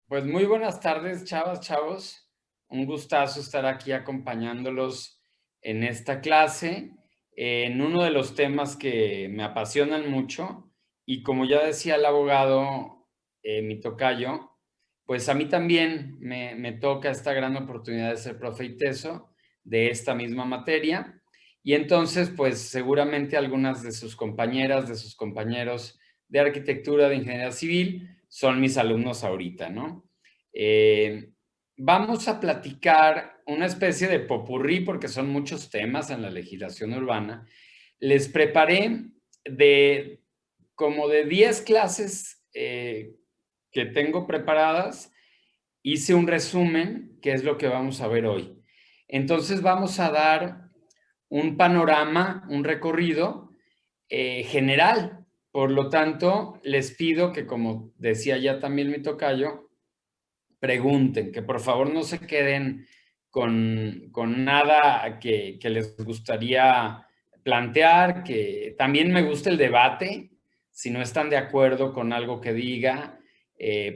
Pues muy buenas tardes, chavas, chavos. Un gustazo estar aquí acompañándolos en esta clase, en uno de los temas que me apasionan mucho. Y como ya decía el abogado, mi tocayo, pues a mí también me toca esta gran oportunidad de ser profe y teso de esta misma materia. Y entonces, pues seguramente algunas de sus compañeras, de sus compañeros de arquitectura, de ingeniería civil, son mis alumnos ahorita, ¿no? Eh, Vamos a platicar una especie de popurrí porque son muchos temas en la legislación urbana. Les preparé de como de 10 clases que tengo preparadas, hice un resumen, que es lo que vamos a ver hoy. Entonces vamos a dar un panorama, un recorrido general. Por lo tanto, les pido que, como decía ya también mi tocayo, pregunten, que por favor no se queden con nada que les gustaría plantear, que también me gusta el debate. Si no están de acuerdo con algo que diga,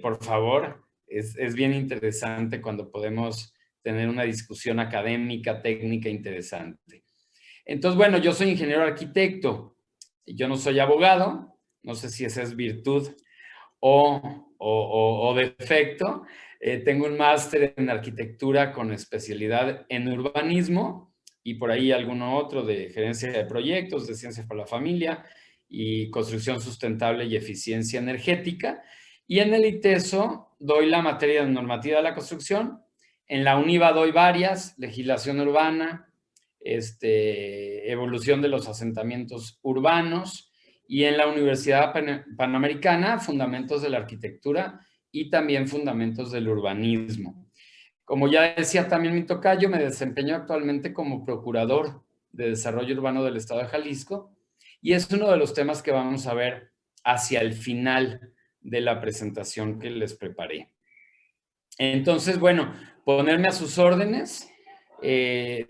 por favor, es bien interesante cuando podemos tener una discusión académica, técnica interesante. Entonces, bueno, yo soy ingeniero arquitecto, yo no soy abogado, no sé si esa es virtud o defecto. Tengo un máster en arquitectura con especialidad en urbanismo y por ahí alguno otro de gerencia de proyectos, de ciencia para la familia y construcción sustentable y eficiencia energética. Y en el ITESO doy la materia de normativa de la construcción. En la UNIVA doy varias, legislación urbana, evolución de los asentamientos urbanos, y en la Universidad Panamericana, fundamentos de la arquitectura y también fundamentos del urbanismo. Como ya decía también mi tocayo, me desempeño actualmente como procurador de desarrollo urbano del estado de Jalisco y es uno de los temas que vamos a ver hacia el final de la presentación que les preparé. Entonces, bueno, ponerme a sus órdenes,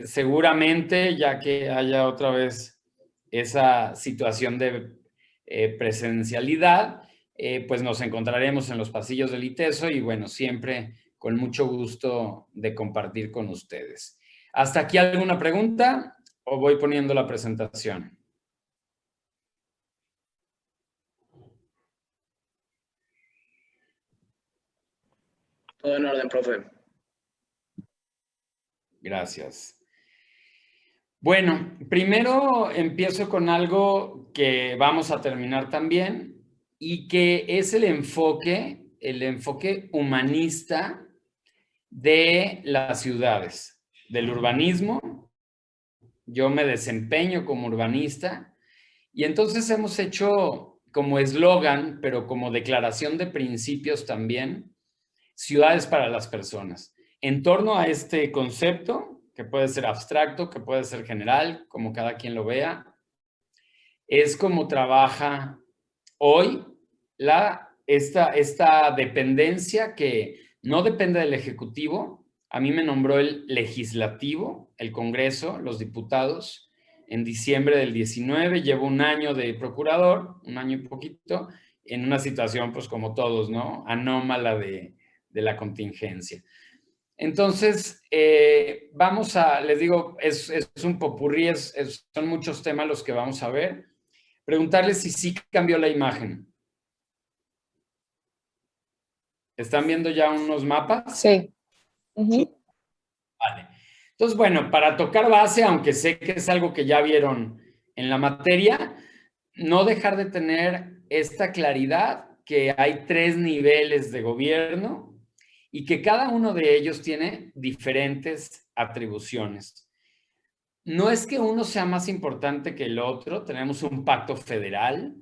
seguramente, ya que haya otra vez esa situación de presencialidad, pues nos encontraremos en los pasillos del ITESO y bueno, siempre con mucho gusto de compartir con ustedes. ¿Hasta aquí alguna pregunta o voy poniendo la presentación? Todo en orden, profe. Gracias. Bueno, primero empiezo con algo que vamos a terminar también y que es el enfoque humanista de las ciudades, del urbanismo. Yo me desempeño como urbanista y entonces hemos hecho como eslogan, pero como declaración de principios también, ciudades para las personas. En torno a este concepto, que puede ser abstracto, que puede ser general, como cada quien lo vea, es como trabaja hoy esta dependencia que no depende del Ejecutivo. A mí me nombró el Legislativo, el Congreso, los diputados, en diciembre del 19. Llevo un año de procurador, un año y poquito, en una situación, pues como todos, ¿no? Anómala de la contingencia. Entonces, les digo, es un popurrí, son muchos temas los que vamos a ver. Preguntarles si sí cambió la imagen. ¿Están viendo ya unos mapas? Sí. Vale. Entonces, bueno, para tocar base, aunque sé que es algo que ya vieron en la materia, no dejar de tener esta claridad que hay 3 niveles de gobierno y que cada uno de ellos tiene diferentes atribuciones. No es que uno sea más importante que el otro, tenemos un pacto federal,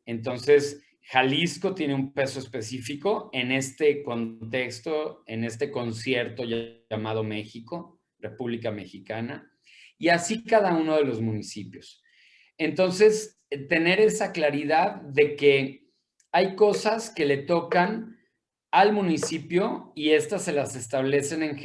entonces Jalisco tiene un peso específico en este contexto, en este concierto llamado México, República Mexicana, y así cada uno de los municipios. Entonces, tener esa claridad de que hay cosas que le tocan al municipio y estas se las establecen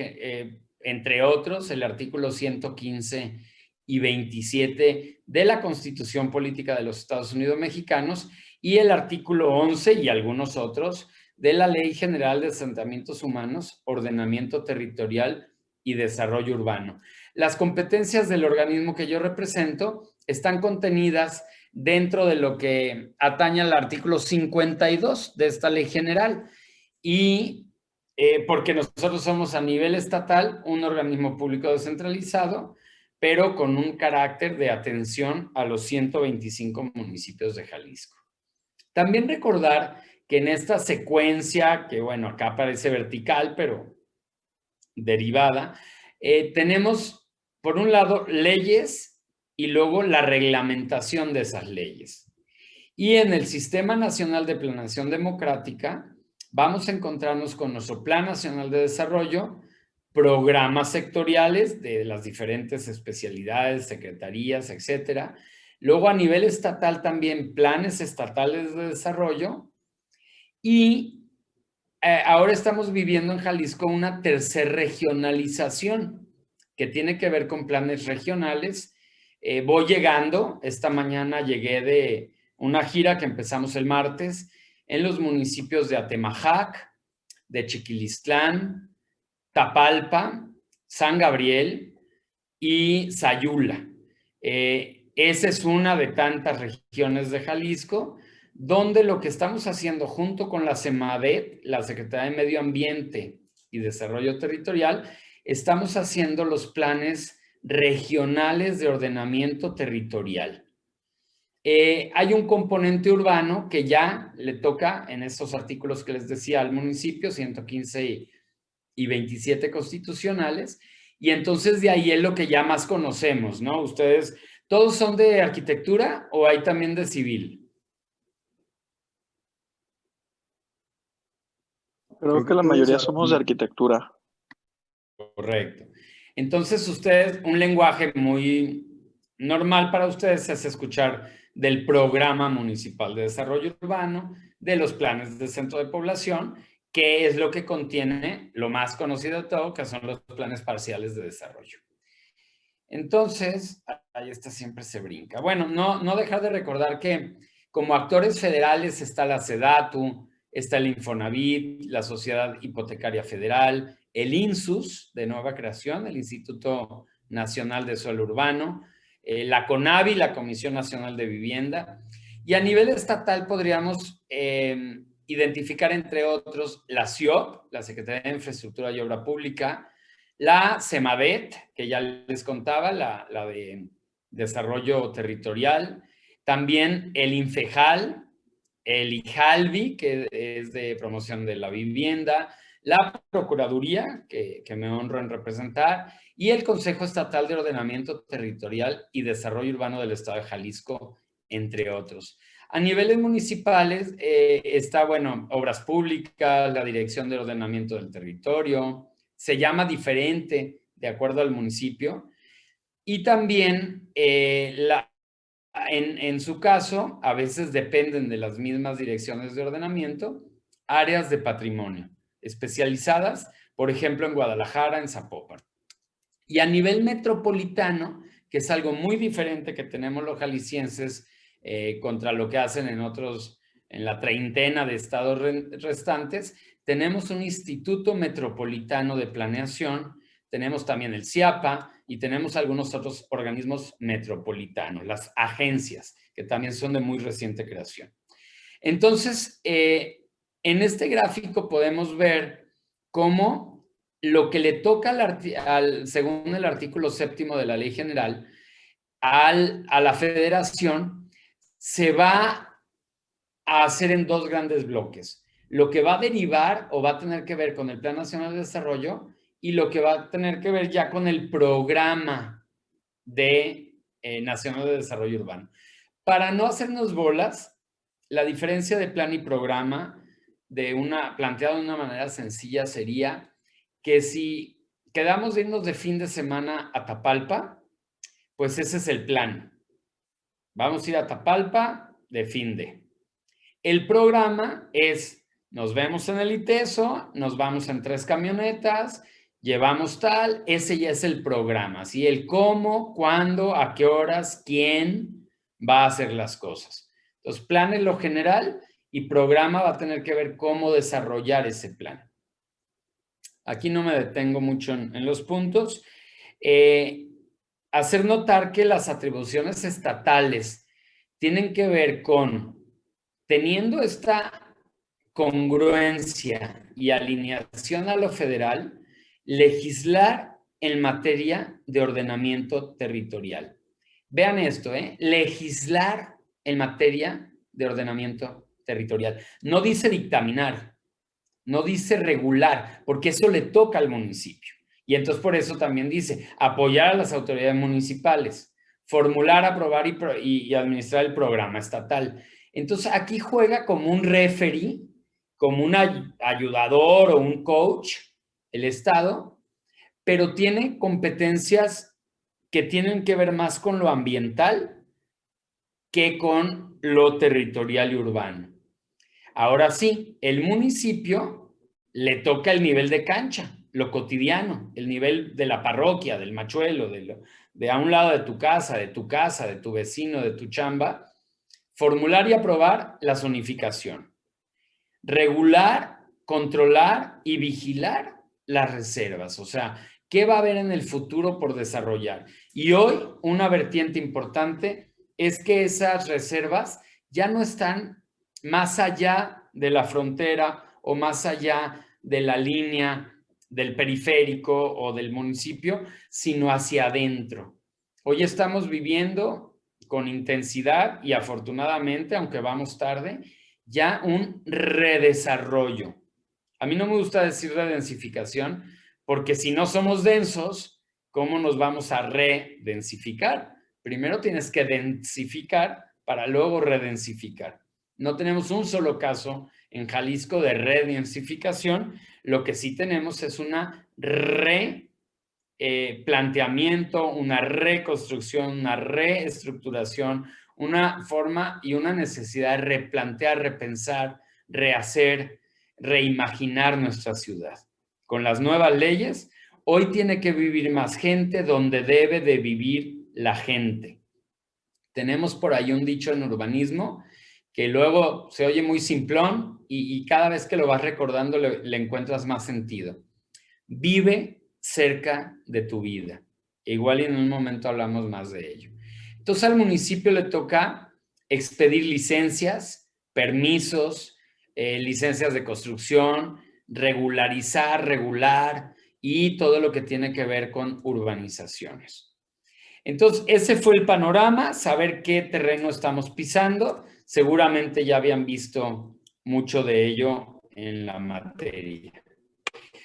entre otros el artículo 115 y 27 de la Constitución Política de los Estados Unidos Mexicanos y el artículo 11 y algunos otros de la Ley General de Asentamientos Humanos, Ordenamiento Territorial y Desarrollo Urbano. Las competencias del organismo que yo represento están contenidas dentro de lo que atañe al artículo 52 de esta ley general y porque nosotros somos a nivel estatal un organismo público descentralizado, pero con un carácter de atención a los 125 municipios de Jalisco. También recordar que en esta secuencia, que bueno, acá parece vertical, pero derivada, tenemos por un lado leyes y luego la reglamentación de esas leyes. Y en el Sistema Nacional de Planeación Democrática vamos a encontrarnos con nuestro Plan Nacional de Desarrollo, programas sectoriales de las diferentes especialidades, secretarías, etcétera. Luego a nivel estatal también planes estatales de desarrollo y ahora estamos viviendo en Jalisco una tercer regionalización que tiene que ver con planes regionales. Voy llegando, esta mañana llegué de una gira que empezamos el martes en los municipios de Atemajac, de Chiquilistlán, Tapalpa, San Gabriel y Sayula. Esa es una de tantas regiones de Jalisco, donde lo que estamos haciendo junto con la SEMADET, la Secretaría de Medio Ambiente y Desarrollo Territorial, estamos haciendo los planes regionales de ordenamiento territorial. Hay un componente urbano que ya le toca en estos artículos que les decía al municipio, 115 y 27 constitucionales, y entonces de ahí es lo que ya más conocemos, ¿no? Ustedes, ¿todos son de arquitectura o hay también de civil? Creo que la mayoría somos de arquitectura. Correcto. Entonces ustedes, un lenguaje muy normal para ustedes es escuchar del Programa Municipal de Desarrollo Urbano, de los planes de centro de población, que es lo que contiene lo más conocido de todo, que son los planes parciales de desarrollo. Entonces, ahí está, siempre se brinca. Bueno, no dejar de recordar que como actores federales está la SEDATU, está el Infonavit, la Sociedad Hipotecaria Federal, el INSUS de nueva creación, el Instituto Nacional de Suelo Urbano, la CONAVI, la Comisión Nacional de Vivienda, y a nivel estatal podríamos identificar, entre otros, la SIOP, la Secretaría de Infraestructura y Obra Pública, la SEMADET, que ya les contaba, la de Desarrollo Territorial, también el INFEJAL, el IJALVI, que es de promoción de la vivienda, la Procuraduría, que me honro en representar, y el Consejo Estatal de Ordenamiento Territorial y Desarrollo Urbano del Estado de Jalisco, entre otros. A niveles municipales está, bueno, Obras Públicas, la Dirección de Ordenamiento del Territorio, se llama diferente de acuerdo al municipio, y también en su caso, a veces dependen de las mismas direcciones de ordenamiento, áreas de patrimonio especializadas, por ejemplo, en Guadalajara, en Zapopan. Y a nivel metropolitano, que es algo muy diferente que tenemos los jaliscienses contra lo que hacen en la treintena de estados restantes, tenemos un Instituto Metropolitano de Planeación, tenemos también el CIAPA y tenemos algunos otros organismos metropolitanos, las agencias, que también son de muy reciente creación. Entonces, en este gráfico podemos ver cómo lo que le toca según el artículo 7º de la Ley General a la Federación se va a hacer en dos grandes bloques. Lo que va a derivar o va a tener que ver con el Plan Nacional de Desarrollo y lo que va a tener que ver ya con el Programa Nacional de Desarrollo Urbano. Para no hacernos bolas, la diferencia de plan y programa planteado de una manera sencilla sería que si quedamos de irnos de fin de semana a Tapalpa, pues ese es el plan. Vamos a ir a Tapalpa de fin de. El programa es, nos vemos en el ITESO, nos vamos en 3 camionetas, llevamos tal, ese ya es el programa, ¿sí? El cómo, cuándo, a qué horas, quién va a hacer las cosas. Entonces, plan en lo general y programa va a tener que ver cómo desarrollar ese plan. Aquí no me detengo mucho en los puntos. Hacer notar que las atribuciones estatales tienen que ver con teniendo esta congruencia y alineación a lo federal, legislar en materia de ordenamiento territorial. Vean esto, legislar en materia de ordenamiento territorial. No dice dictaminar, no dice regular, porque eso le toca al municipio. Y entonces por eso también dice apoyar a las autoridades municipales, formular, aprobar y administrar el programa estatal. Entonces aquí juega como un referee, como un ayudador o un coach, el Estado, pero tiene competencias que tienen que ver más con lo ambiental que con lo territorial y urbano. Ahora sí, el municipio le toca el nivel de cancha, lo cotidiano, el nivel de la parroquia, del machuelo, de a un lado de tu casa, de tu vecino, de tu chamba, formular y aprobar la zonificación, regular, controlar y vigilar las reservas, o sea, ¿qué va a haber en el futuro por desarrollar? Y hoy una vertiente importante es que esas reservas ya no están más allá de la frontera o más allá de la línea del periférico o del municipio, sino hacia adentro. Hoy estamos viviendo con intensidad y afortunadamente, aunque vamos tarde, ya un redesarrollo. A mí no me gusta decir redensificación, porque si no somos densos, ¿cómo nos vamos a redensificar? Primero tienes que densificar para luego redensificar. No tenemos un solo caso en Jalisco de redensificación. Lo que sí tenemos es una planteamiento, una reconstrucción, una reestructuración, una forma y una necesidad de replantear, repensar, rehacer, reimaginar nuestra ciudad. Con las nuevas leyes, hoy tiene que vivir más gente donde debe de vivir la gente. Tenemos por ahí un dicho en urbanismo que luego se oye muy simplón y cada vez que lo vas recordando le encuentras más sentido. Vive cerca de tu vida. Igual y en un momento hablamos más de ello. Entonces al municipio le toca expedir licencias, permisos, licencias de construcción, regular y todo lo que tiene que ver con urbanizaciones. Entonces, ese fue el panorama, saber qué terreno estamos pisando. Seguramente ya habían visto mucho de ello en la materia.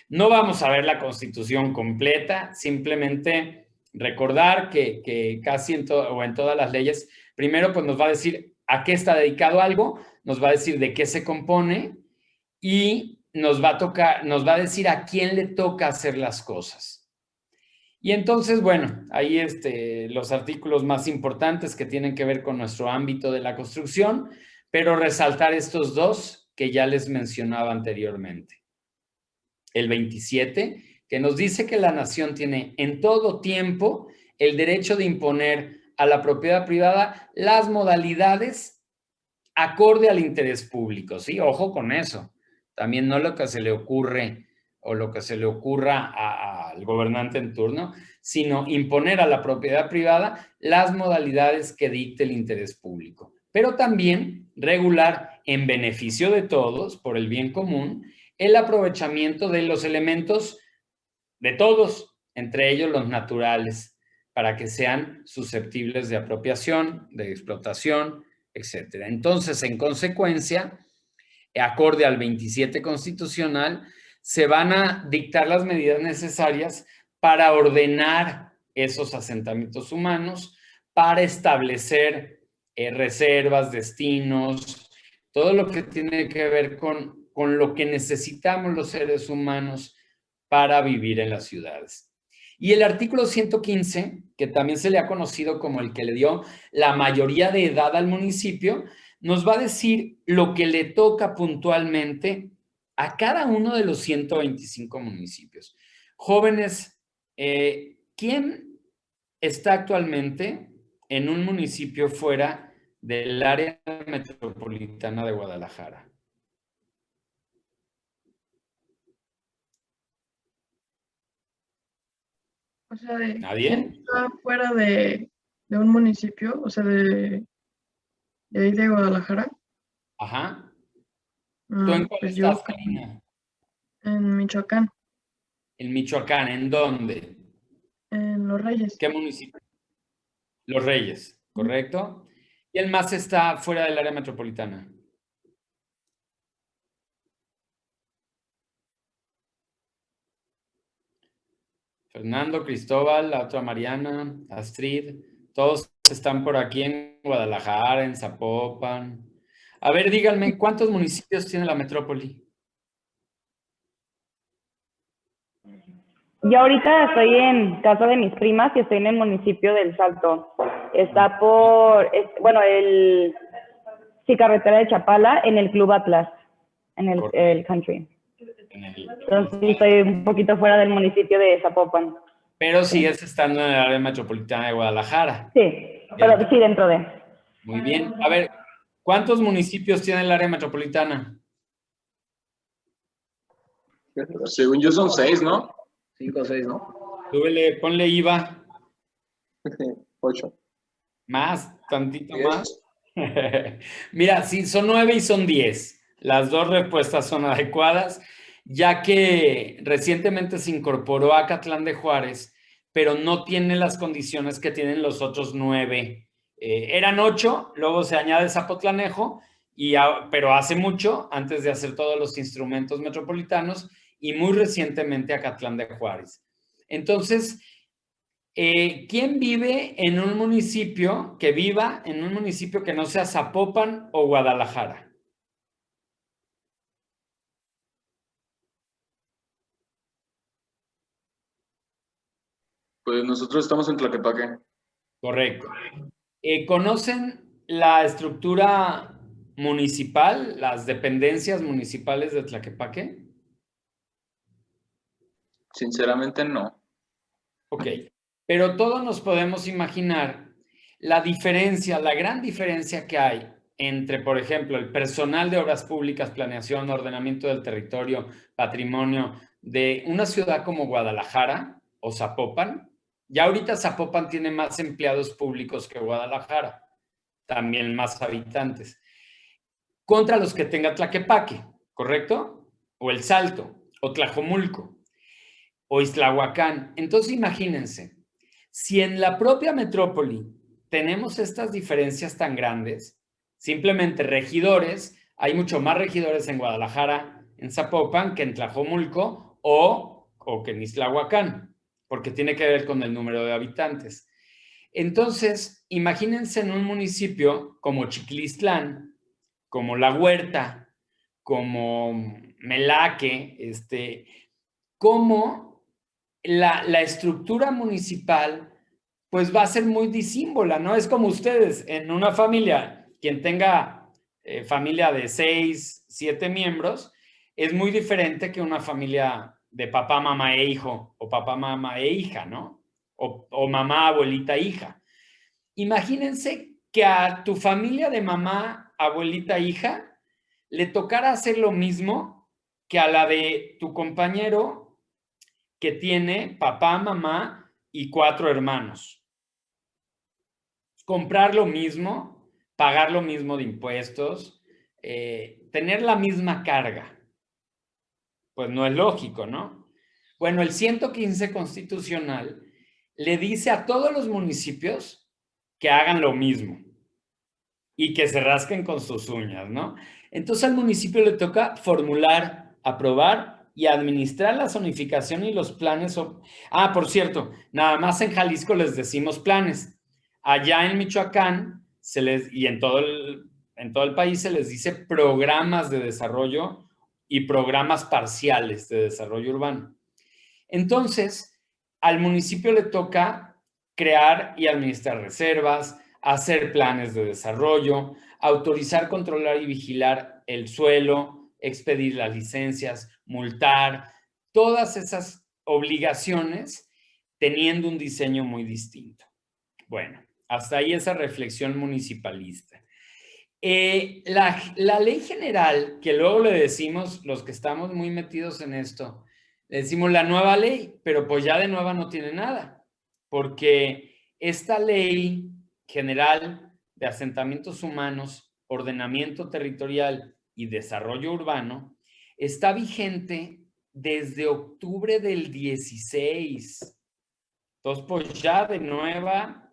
No vamos a ver la Constitución completa, simplemente recordar que casi en todas las leyes, primero pues nos va a decir a qué está dedicado algo, nos va a decir de qué se compone y nos va a decir a quién le toca hacer las cosas. Y entonces, bueno, ahí los artículos más importantes que tienen que ver con nuestro ámbito de la construcción, pero resaltar estos dos que ya les mencionaba anteriormente. El 27, que nos dice que la nación tiene en todo tiempo el derecho de imponer a la propiedad privada las modalidades acorde al interés público, ¿sí? Ojo con eso. También no lo que se le ocurre o lo que se le ocurra al gobernante en turno, sino imponer a la propiedad privada las modalidades que dicte el interés público. Pero también regular en beneficio de todos, por el bien común, el aprovechamiento de los elementos de todos, entre ellos los naturales, para que sean susceptibles de apropiación, de explotación, etc. Entonces, en consecuencia, acorde al 27 constitucional, se van a dictar las medidas necesarias para ordenar esos asentamientos humanos, para establecer reservas, destinos, todo lo que tiene que ver con lo que necesitamos los seres humanos para vivir en las ciudades. Y el artículo 115, que también se le ha conocido como el que le dio la mayoría de edad al municipio, nos va a decir lo que le toca puntualmente a cada uno de los 125 municipios. Jóvenes, ¿quién está actualmente en un municipio fuera del área metropolitana de Guadalajara? O sea, de ¿Nadie? quién está fuera de un municipio, o sea, de ahí de Guadalajara. Ajá. ¿Tú Ah, en cuál pues yo estás, Karina? en Michoacán, En Michoacán, ¿en dónde? en Los Reyes. ¿Qué municipio? Los Reyes, Ujú. ¿correcto? Y el más está fuera del área metropolitana. Fernando, Cristóbal, la otra Mariana, Astrid, todos están por aquí en Guadalajara, en Zapopan. A ver, díganme, ¿cuántos municipios tiene la metrópoli? Yo ahorita estoy en casa de mis primas y estoy en el municipio del Salto. Está bueno, sí, carretera de Chapala, en el Club Atlas, en el country. Entonces sí, estoy un poquito fuera del municipio de Zapopan. Pero sigues estando en el área metropolitana de Guadalajara. Sí, pero sí dentro de. Muy bien. A ver, ¿cuántos municipios tiene el área metropolitana? Según yo son 6, ¿no? 5 o 6, ¿no? Súbele, ponle IVA. 8. Más, tantito 10. más. Mira, sí, son 9 y son 10. Las dos respuestas son adecuadas, ya que recientemente se incorporó a Acatlán de Juárez, pero no tiene las condiciones que tienen los otros 9. Eran 8, luego se añade Zapotlanejo, pero hace mucho, antes de hacer todos los instrumentos metropolitanos, y muy recientemente Acatlán de Juárez. Entonces, ¿quién vive en un municipio que viva en un municipio que no sea Zapopan o Guadalajara? Pues nosotros estamos en Tlaquepaque. Correcto. ¿Conocen la estructura municipal, las dependencias municipales de Tlaquepaque? Sinceramente no. Ok, pero todos nos podemos imaginar la diferencia, la gran diferencia que hay entre, por ejemplo, el personal de obras públicas, planeación, ordenamiento del territorio, patrimonio de una ciudad como Guadalajara o Zapopan. Ya ahorita Zapopan tiene más empleados públicos que Guadalajara, también más habitantes, contra los que tenga Tlaquepaque, ¿correcto? O El Salto, o Tlajomulco, o Islahuacán. Entonces imagínense, si en la propia metrópoli tenemos estas diferencias tan grandes, simplemente regidores, hay mucho más regidores en Guadalajara, en Zapopan, que en Tlajomulco o que en Islahuacán, porque tiene que ver con el número de habitantes. Entonces, imagínense en un municipio como Chiclistlán, como La Huerta, como Melaque, cómo la estructura municipal pues va a ser muy disímbola, ¿no? Es como ustedes, en una familia, quien tenga familia de 6, 7 miembros, es muy diferente que una familia de papá, mamá e hijo, o papá, mamá e hija, ¿no? O mamá, abuelita, hija. Imagínense que a tu familia de mamá, abuelita, hija, le tocara hacer lo mismo que a la de tu compañero que tiene papá, mamá y 4 hermanos. Comprar lo mismo, pagar lo mismo de impuestos, tener la misma carga. Pues no es lógico, ¿no? Bueno, el 115 constitucional le dice a todos los municipios que hagan lo mismo y que se rasquen con sus uñas, ¿no? Entonces al municipio le toca formular, aprobar y administrar la zonificación y los planes. Por cierto, nada más en Jalisco les decimos planes. Allá en Michoacán y en todo el país se les dice programas de desarrollo y programas parciales de desarrollo urbano. Entonces, al municipio le toca crear y administrar reservas, hacer planes de desarrollo, autorizar, controlar y vigilar el suelo, expedir las licencias, multar, todas esas obligaciones teniendo un diseño muy distinto. Bueno, hasta ahí esa reflexión municipalista. La ley general, que luego le decimos, los que estamos muy metidos en esto, le decimos la nueva ley, pero pues ya de nueva no tiene nada, porque esta ley general de asentamientos humanos, ordenamiento territorial y desarrollo urbano está vigente desde octubre del 16. Entonces, pues ya de nueva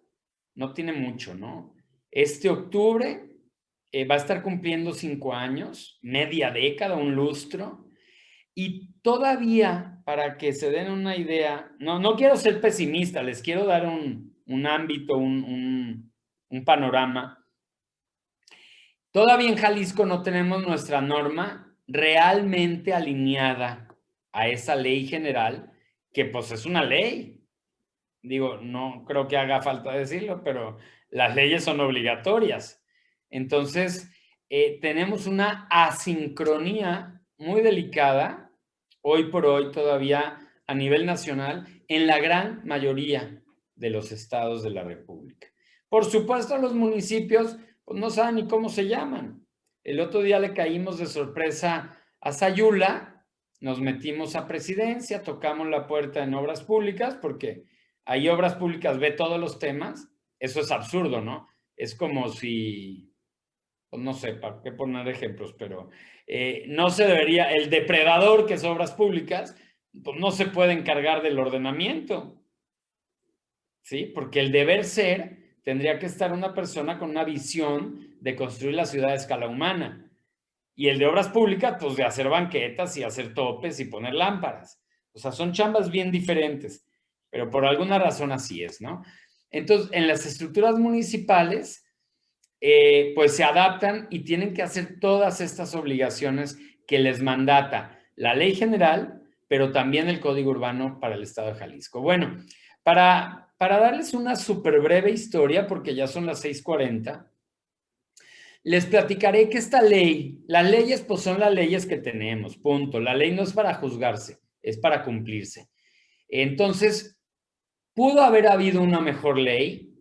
no tiene mucho, ¿no? Este octubre va a estar cumpliendo 5 años, media década, un lustro, y todavía, para que se den una idea, no quiero ser pesimista, les quiero dar un ámbito, un panorama. Todavía en Jalisco no tenemos nuestra norma realmente alineada a esa ley general, que pues es una ley. Digo, no creo que haga falta decirlo, pero las leyes son obligatorias. Entonces, tenemos una asincronía muy delicada, hoy por hoy todavía a nivel nacional, en la gran mayoría de los estados de la República. Por supuesto, los municipios pues, no saben ni cómo se llaman. El otro día le caímos de sorpresa a Sayula, nos metimos a presidencia, tocamos la puerta en obras públicas, porque ahí obras públicas ve todos los temas. Eso es absurdo, ¿no? Es como si, pues no sé, para qué poner ejemplos, pero no se debería, el depredador que es obras públicas, pues no se puede encargar del ordenamiento, ¿sí? Porque el deber ser tendría que estar una persona con una visión de construir la ciudad a escala humana. Y el de obras públicas, pues de hacer banquetas y hacer topes y poner lámparas. O sea, son chambas bien diferentes, pero por alguna razón así es, ¿no? Entonces, en las estructuras municipales, pues se adaptan y tienen que hacer todas estas obligaciones que les mandata la ley general, pero también el Código Urbano para el Estado de Jalisco. Bueno, para darles una súper breve historia, porque ya son las 6:40, les platicaré que esta ley, las leyes pues son las leyes que tenemos, punto. La ley no es para juzgarse, es para cumplirse. Entonces, ¿pudo haber habido una mejor ley?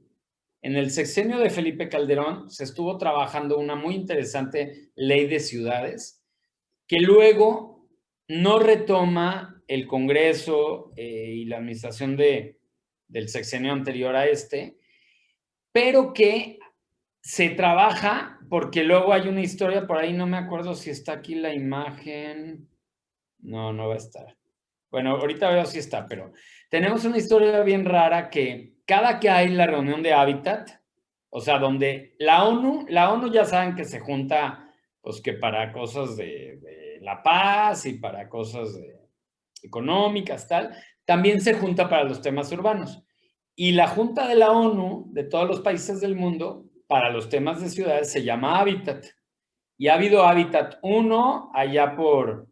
En el sexenio de Felipe Calderón se estuvo trabajando una muy interesante ley de ciudades que luego no retoma el Congreso y la administración del sexenio anterior a este, pero que se trabaja porque luego hay una historia por ahí, no me acuerdo si está aquí la imagen. No va a estar. Bueno, ahorita veo si está, pero tenemos una historia bien rara que cada que hay la reunión de Hábitat, o sea, donde la ONU ya saben que se junta, pues que para cosas de la paz y para cosas económicas, tal, también se junta para los temas urbanos. Y la Junta de la ONU, de todos los países del mundo, para los temas de ciudades, se llama Hábitat. Y ha habido Hábitat 1 allá por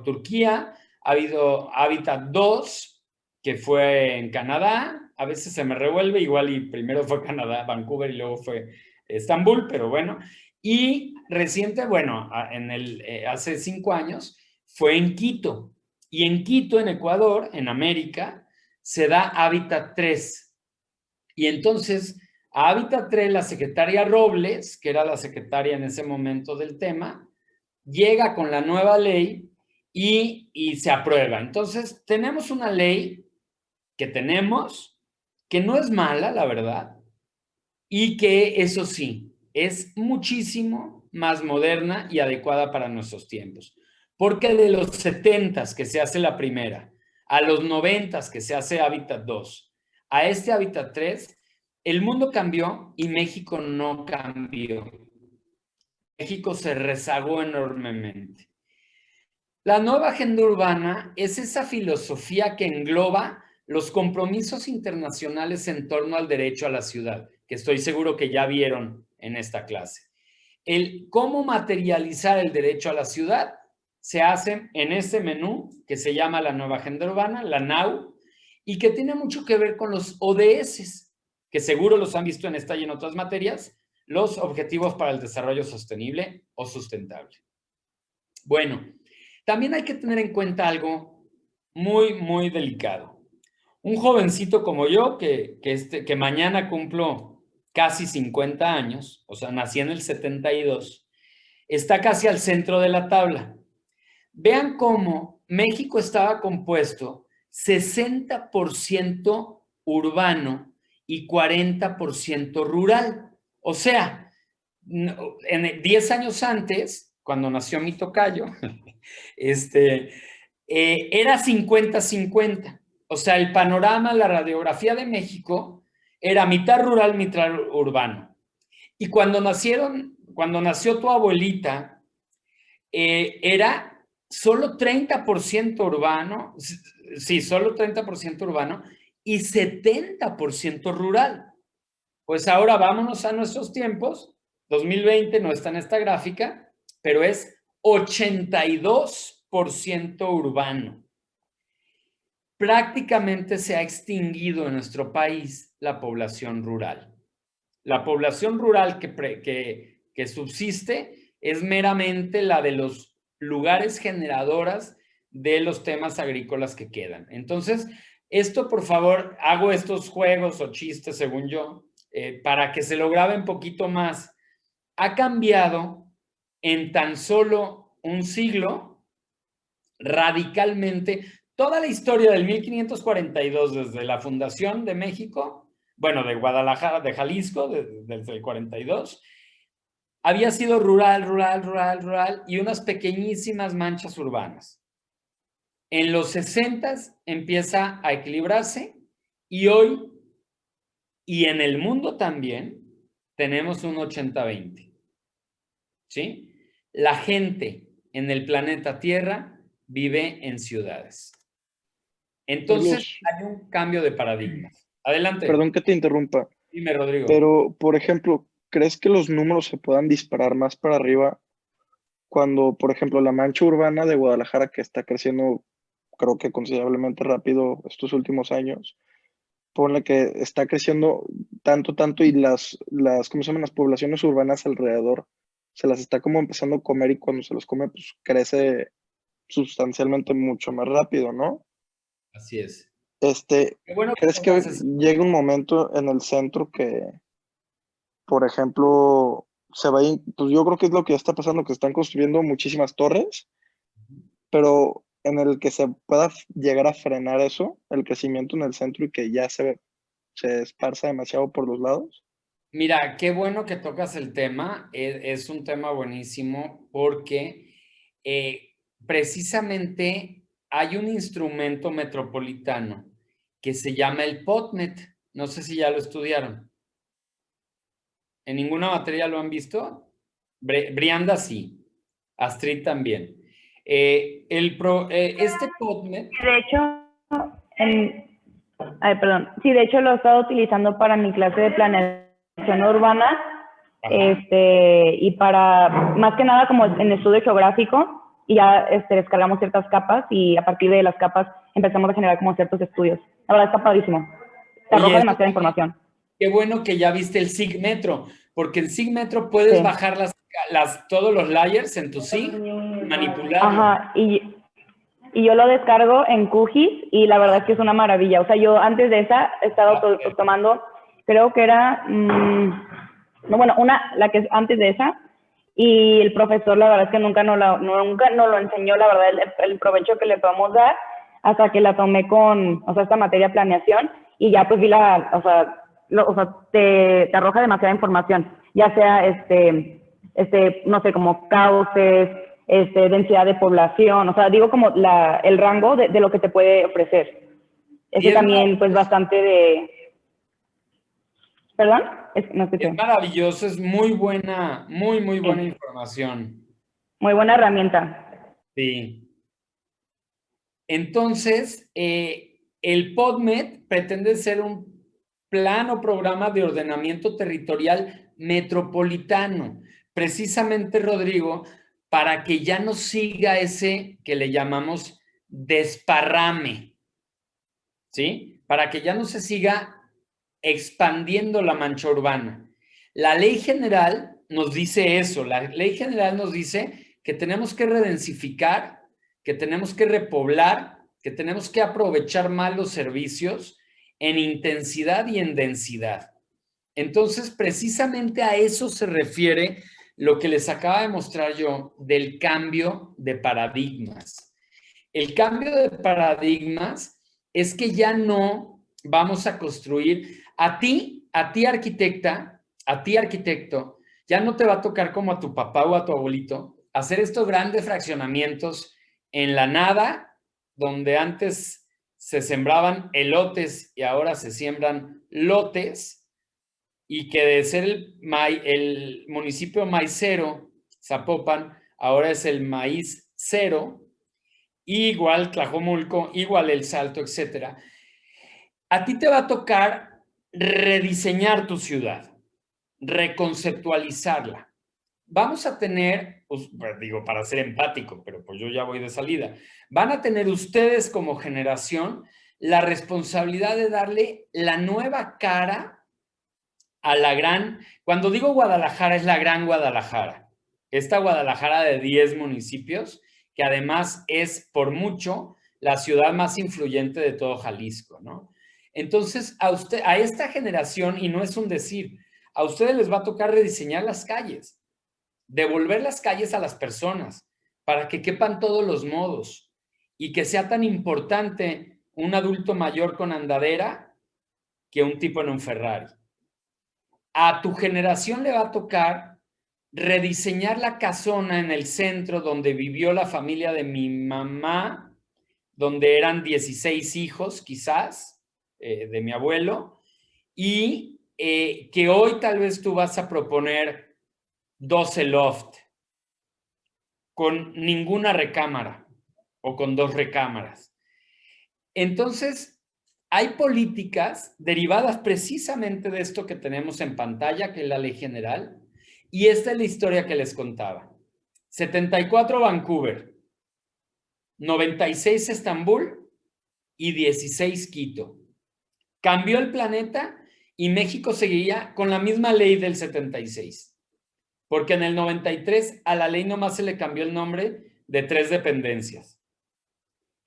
Turquía, ha habido Hábitat 2, que fue en Canadá, a veces se me revuelve, igual y primero fue Canadá, Vancouver, y luego fue Estambul, pero bueno. Y reciente, bueno, hace 5 años, fue en Quito. Y en Quito, en Ecuador, en América, se da Hábitat 3. Y entonces, a Hábitat 3, la secretaria Robles, que era la secretaria en ese momento del tema, llega con la nueva ley y se aprueba. Entonces, tenemos una ley que no es mala, la verdad, y que, eso sí, es muchísimo más moderna y adecuada para nuestros tiempos. Porque de los 70s que se hace la primera, a los 90s que se hace Hábitat 2, a este Hábitat 3, el mundo cambió y México no cambió. México se rezagó enormemente. La nueva agenda urbana es esa filosofía que engloba los compromisos internacionales en torno al derecho a la ciudad, que estoy seguro que ya vieron en esta clase. El cómo materializar el derecho a la ciudad se hace en este menú que se llama la nueva agenda urbana, la NAU, y que tiene mucho que ver con los ODS, que seguro los han visto en esta y en otras materias, los Objetivos para el Desarrollo Sostenible o Sustentable. Bueno, también hay que tener en cuenta algo muy, muy delicado. Un jovencito como yo, que mañana cumplo casi 50 años, o sea, nací en el 72, está casi al centro de la tabla. Vean cómo México estaba compuesto 60% urbano y 40% rural. O sea, en 10 años antes, cuando nació mi tocayo, era 50-50. O sea, el panorama, la radiografía de México era mitad rural, mitad urbano. Y cuando nació tu abuelita, era solo 30% urbano, sí, solo 30% urbano y 70% rural. Pues ahora vámonos a nuestros tiempos. 2020 no está en esta gráfica, pero es 82% urbano. Prácticamente se ha extinguido en nuestro país la población rural. La población rural que subsiste es meramente la de los lugares generadoras de los temas agrícolas que quedan. Entonces, esto, por favor, hago estos juegos o chistes, según yo, para que se lo grabe un poquito más. Ha cambiado en tan solo un siglo radicalmente toda la historia del 1542, desde la fundación de México, bueno, de Guadalajara, de Jalisco, desde el 42, había sido rural, rural, rural, rural y unas pequeñísimas manchas urbanas. En los 60 empieza a equilibrarse y hoy, y en el mundo también, tenemos un 80-20. ¿Sí? La gente en el planeta Tierra vive en ciudades. Entonces, hay un cambio de paradigmas. Adelante. Perdón que te interrumpa. Dime, Rodrigo. Pero, por ejemplo, ¿crees que los números se puedan disparar más para arriba cuando, por ejemplo, la mancha urbana de Guadalajara, que está creciendo, creo que considerablemente rápido estos últimos años, ponle que está creciendo tanto, y ¿cómo se llaman? Las poblaciones urbanas alrededor se las está como empezando a comer y cuando se los come, pues crece sustancialmente mucho más rápido, ¿no? Así es. Qué bueno ¿crees que llegue un momento en el centro que, por ejemplo, pues yo creo que es lo que está pasando, que están construyendo muchísimas torres, pero en el que se pueda llegar a frenar eso, el crecimiento en el centro y que ya se esparza demasiado por los lados? Mira, qué bueno que tocas el tema. Es un tema buenísimo porque precisamente hay un instrumento metropolitano que se llama el POTMET. No sé si ya lo estudiaron. ¿En ninguna materia lo han visto? Brianda sí. Astrid también. Este POTMET... De hecho, sí, de hecho lo he estado utilizando para mi clase de planeación urbana. Y para, más que nada como en estudio geográfico, y ya descargamos ciertas capas y a partir de las capas empezamos a generar como ciertos estudios. La verdad está padrísimo. Te arroja demasiada información. Qué bueno que ya viste el SIG-Metro, porque el SIG-Metro puedes bajar todos los layers en tu SIG y manipularlo. Ajá, y yo lo descargo en QGIS y la verdad es que es una maravilla. O sea, yo antes de esa he estado tomando, creo que era, la que es antes de esa, y el profesor la verdad es que nunca nos lo enseñó, la verdad, el provecho que le podemos dar hasta que la tomé con, esta materia planeación y ya pues vi te arroja demasiada información, ya sea, no sé, como cauces, densidad de población, o sea, digo como el rango de lo que te puede ofrecer. También, pues, bastante de... ¿Perdón? No escuché. Es maravilloso, es muy buena, muy buena información. Muy buena herramienta. Sí. Entonces, el POTMET pretende ser un plan o programa de ordenamiento territorial metropolitano. Precisamente, Rodrigo, para que ya no siga ese que le llamamos desparrame, ¿sí? Para que ya no se siga expandiendo la mancha urbana. La ley general nos dice eso. La ley general nos dice que tenemos que redensificar, que tenemos que repoblar, que tenemos que aprovechar más los servicios en intensidad y en densidad. Entonces, precisamente a eso se refiere lo que les acaba de mostrar yo del cambio de paradigmas. El cambio de paradigmas es que ya no vamos a construir a ti arquitecta, a ti arquitecto, ya no te va a tocar como a tu papá o a tu abuelito hacer estos grandes fraccionamientos en la nada, donde antes se sembraban elotes y ahora se siembran lotes, y que de ser el municipio maicero, Zapopan, ahora es el maíz cero, igual Tlajomulco, igual El Salto, etc. A ti te va a tocar rediseñar tu ciudad, reconceptualizarla. Vamos a tener, pues, digo, para ser empático, pero pues yo ya voy de salida, van a tener ustedes como generación la responsabilidad de darle la nueva cara a la gran, cuando digo Guadalajara, es la gran Guadalajara. Esta Guadalajara de 10 municipios, que además es por mucho la ciudad más influyente de todo Jalisco, ¿no? Entonces, a esta generación, y no es un decir, a ustedes les va a tocar rediseñar las calles, devolver las calles a las personas, para que quepan todos los modos, y que sea tan importante un adulto mayor con andadera que un tipo en un Ferrari. A tu generación le va a tocar rediseñar la casona en el centro donde vivió la familia de mi mamá, donde eran 16 hijos quizás, de mi abuelo, y que hoy tal vez tú vas a proponer 12 loft con ninguna recámara o con 2 recámaras. Entonces, hay políticas derivadas precisamente de esto que tenemos en pantalla, que es la ley general, y esta es la historia que les contaba. 74 Vancouver, 96 Estambul y 16 Quito. Cambió el planeta y México seguía con la misma ley del 76, porque en el 93 a la ley nomás se le cambió el nombre de 3 dependencias.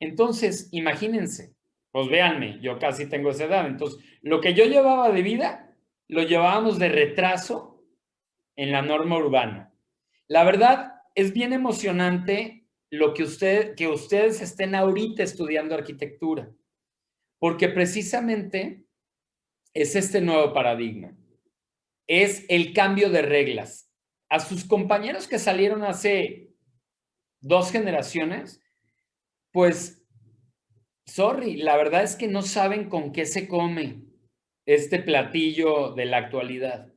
Entonces, imagínense, pues véanme, yo casi tengo esa edad, entonces lo que yo llevaba de vida, lo llevábamos de retraso en la norma urbana. La verdad, es bien emocionante lo que ustedes estén ahorita estudiando arquitectura, porque precisamente es este nuevo paradigma, es el cambio de reglas. A sus compañeros que salieron hace 2 generaciones, pues sorry, la verdad es que no saben con qué se come este platillo de la actualidad,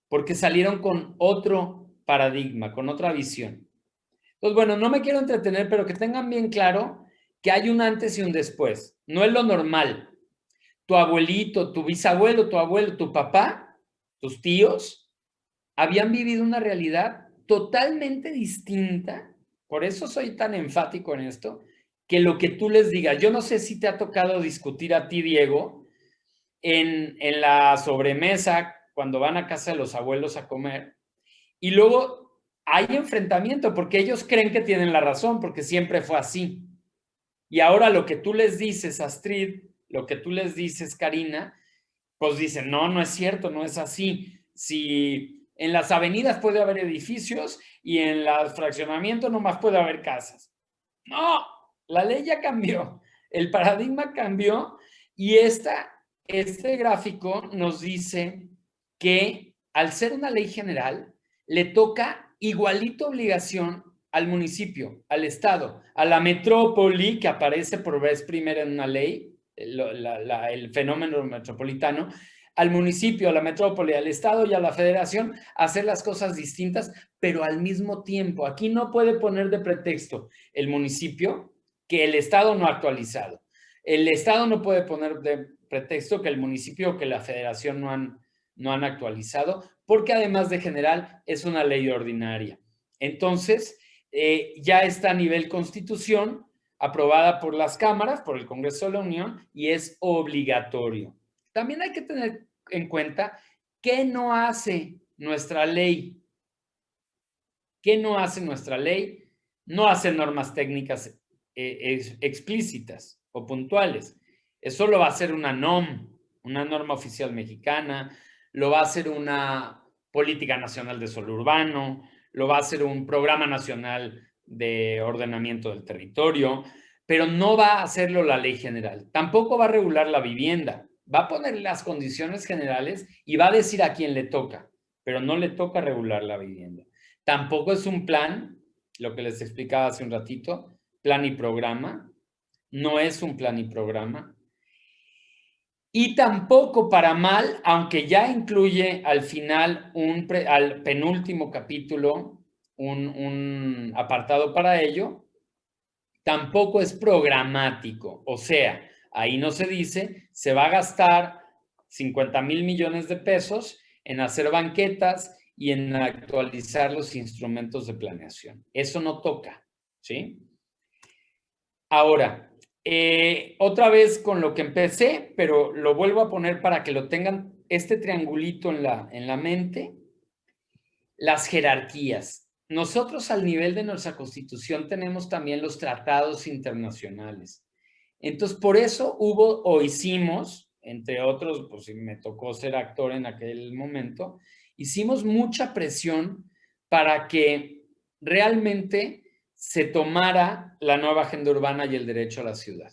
porque salieron con otro paradigma, con otra visión. Entonces, bueno, no me quiero entretener, pero que tengan bien claro que hay un antes y un después. No es lo normal. Tu abuelito, tu bisabuelo, tu abuelo, tu papá, tus tíos, habían vivido una realidad totalmente distinta. Por eso soy tan enfático en esto, que lo que tú les digas. Yo no sé si te ha tocado discutir a ti, Diego, en la sobremesa, cuando van a casa de los abuelos a comer, y luego hay enfrentamiento, porque ellos creen que tienen la razón, porque siempre fue así. Y ahora lo que tú les dices, Astrid, lo que tú les dices, Karina, pues dicen, no, no es cierto, no es así. Si en las avenidas puede haber edificios y en los fraccionamientos nomás puede haber casas. No, la ley ya cambió, el paradigma cambió y este gráfico nos dice que al ser una ley general, le toca igualito obligación al municipio, al estado, a la metrópoli, que aparece por vez primera en una ley, el fenómeno metropolitano, al municipio, a la metrópoli, al estado y a la federación, hacer las cosas distintas, pero al mismo tiempo. Aquí no puede poner de pretexto el municipio que el estado no ha actualizado. El estado no puede poner de pretexto que el municipio o que la federación no han actualizado, porque además de general es una ley ordinaria. Entonces, ya está a nivel constitución, aprobada por las cámaras, por el Congreso de la Unión, y es obligatorio. También hay que tener en cuenta qué no hace nuestra ley. ¿Qué no hace nuestra ley? No hace normas técnicas explícitas o puntuales. Eso lo va a hacer una NOM, una norma oficial mexicana, lo va a hacer una política nacional de suelo urbano, lo va a hacer un programa nacional de ordenamiento del territorio, pero no va a hacerlo la ley general. Tampoco va a regular la vivienda. Va a poner las condiciones generales y va a decir a quién le toca, pero no le toca regular la vivienda. Tampoco es un plan, lo que les explicaba hace un ratito, plan y programa. No es un plan y programa. Y tampoco, para mal, aunque ya incluye al final, al penúltimo capítulo, un apartado para ello, tampoco es programático. O sea, ahí no se dice, se va a gastar 50,000 millones de pesos en hacer banquetas y en actualizar los instrumentos de planeación. Eso no toca, ¿sí? Ahora, otra vez con lo que empecé, pero lo vuelvo a poner para que lo tengan este triangulito en la mente, las jerarquías. Nosotros al nivel de nuestra Constitución tenemos también los tratados internacionales. Entonces, por eso hubo o hicimos, entre otros, pues me tocó ser actor en aquel momento, hicimos mucha presión para que realmente se tomara la nueva agenda urbana y el derecho a la ciudad,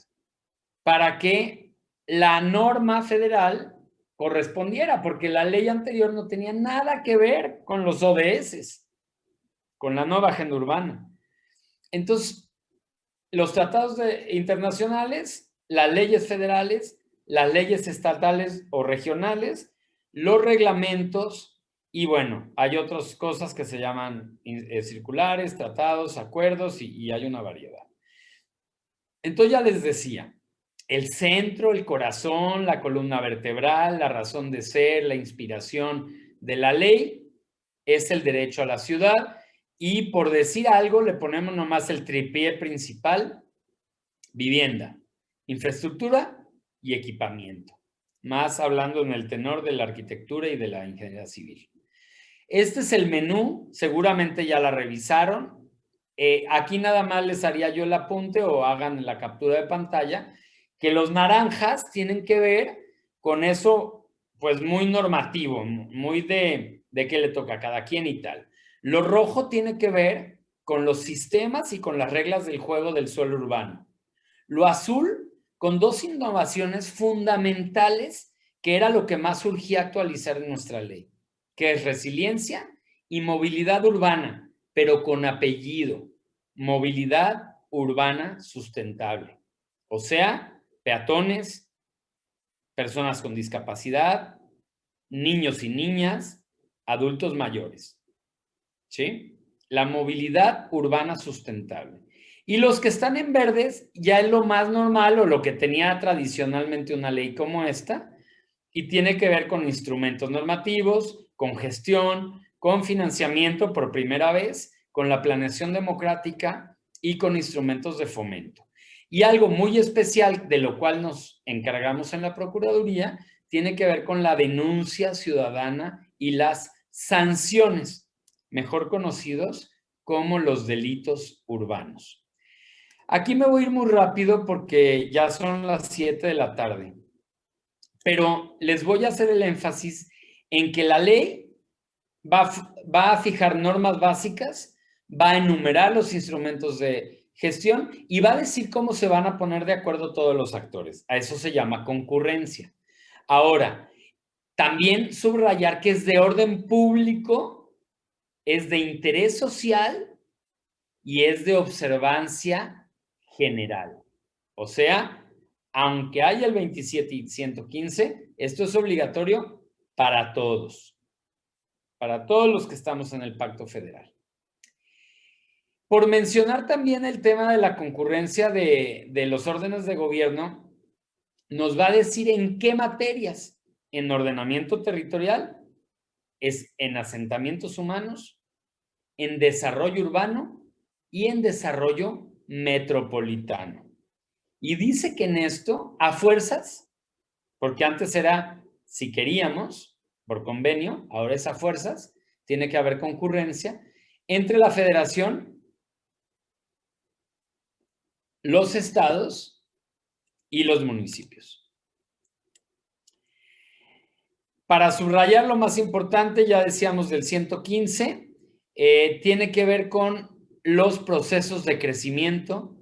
para que la norma federal correspondiera, porque la ley anterior no tenía nada que ver con los ODS, con la nueva agenda urbana. Entonces, los tratados internacionales, las leyes federales, las leyes estatales o regionales, los reglamentos y bueno, hay otras cosas que se llaman circulares, tratados, acuerdos y hay una variedad. Entonces ya les decía, el centro, el corazón, la columna vertebral, la razón de ser, la inspiración de la ley es el derecho a la ciudad y por decir algo le ponemos nomás el tripié principal: vivienda, infraestructura y equipamiento, más hablando en el tenor de la arquitectura y de la ingeniería civil. Este es el menú, seguramente ya la revisaron. Aquí nada más les haría yo el apunte o hagan la captura de pantalla, que los naranjas tienen que ver con eso, pues muy normativo, muy de qué le toca a cada quien y tal. Lo rojo tiene que ver con los sistemas y con las reglas del juego del suelo urbano. Lo azul con dos innovaciones fundamentales que era lo que más surgía actualizar en nuestra ley, que es resiliencia y movilidad urbana, pero con apellido: movilidad urbana sustentable. O sea, peatones, personas con discapacidad, niños y niñas, adultos mayores. ¿Sí? La movilidad urbana sustentable. Y los que están en verdes ya es lo más normal o lo que tenía tradicionalmente una ley como esta, y tiene que ver con instrumentos normativos, con gestión, con financiamiento por primera vez, con la planeación democrática y con instrumentos de fomento. Y algo muy especial de lo cual nos encargamos en la Procuraduría tiene que ver con la denuncia ciudadana y las sanciones, mejor conocidos como los delitos urbanos. Aquí me voy a ir muy rápido porque ya son las 7 de la tarde. Pero les voy a hacer el énfasis en que la ley va a fijar normas básicas, va a enumerar los instrumentos de gestión y va a decir cómo se van a poner de acuerdo todos los actores. A eso se llama concurrencia. Ahora, también subrayar que es de orden público, es de interés social y es de observancia general. O sea, aunque haya el 27 y 115, esto es obligatorio para todos los que estamos en el Pacto Federal. Por mencionar también el tema de la concurrencia de los órdenes de gobierno, nos va a decir en qué materias: en ordenamiento territorial, es en asentamientos humanos, en desarrollo urbano y en desarrollo metropolitano. Y dice que en esto, a fuerzas, porque antes era si queríamos, por convenio, ahora es a fuerzas, tiene que haber concurrencia entre la federación, los estados y los municipios. para subrayar lo más importante, ya decíamos del 115, tiene que ver con los procesos de crecimiento,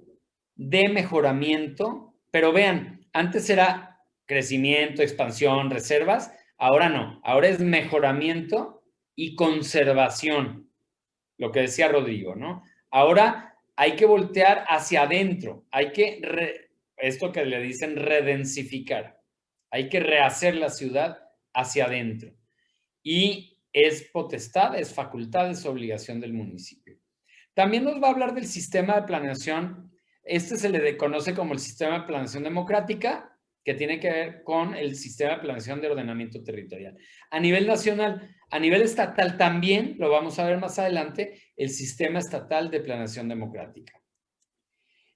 de mejoramiento, pero vean, antes era crecimiento, expansión, reservas, ahora no, ahora es mejoramiento y conservación, lo que decía Rodrigo, ¿no? Ahora hay que voltear hacia adentro, hay que, esto que le dicen redensificar, hay que rehacer la ciudad hacia adentro. Y es potestad, es facultad, es obligación del municipio. También nos va a hablar del sistema de planeación. Este se le conoce como el sistema de planeación democrática, que tiene que ver con el sistema de planeación de ordenamiento territorial. A nivel nacional, a nivel estatal también, lo vamos a ver más adelante, el sistema estatal de planeación democrática.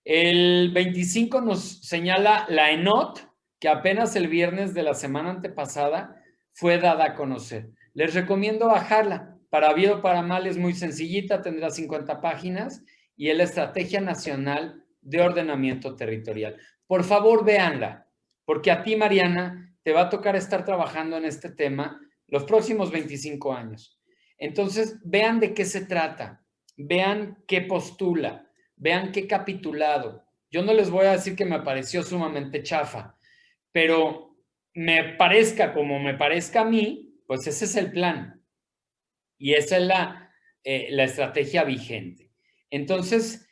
El 25 nos señala la ENOT, que apenas el viernes de la semana antepasada fue dada a conocer. Les recomiendo bajarla. Para bien o para mal es muy sencillita, tendrá 50 páginas y es la Estrategia Nacional de Ordenamiento Territorial. Por favor, véanla, porque a ti, Mariana, te va a tocar estar trabajando en este tema los próximos 25 años. Entonces, vean de qué se trata, vean qué postula, vean qué capitulado. Yo no les voy a decir que me pareció sumamente chafa, pero me parezca como me parezca a mí, pues ese es el plan. Y esa es la estrategia vigente. Entonces,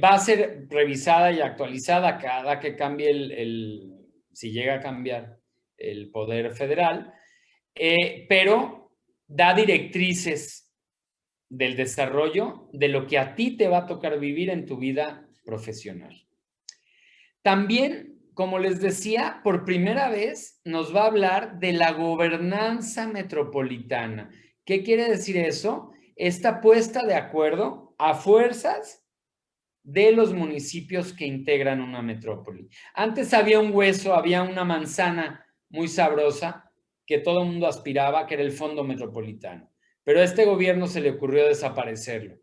va a ser revisada y actualizada cada que cambie si llega a cambiar el poder federal, pero da directrices del desarrollo de lo que a ti te va a tocar vivir en tu vida profesional. También, como les decía, por primera vez nos va a hablar de la gobernanza metropolitana. ¿Qué quiere decir eso? Está puesta de acuerdo a fuerzas de los municipios que integran una metrópoli. Antes había un hueso, había una manzana muy sabrosa que todo el mundo aspiraba, que era el Fondo Metropolitano. Pero a este gobierno se le ocurrió desaparecerlo.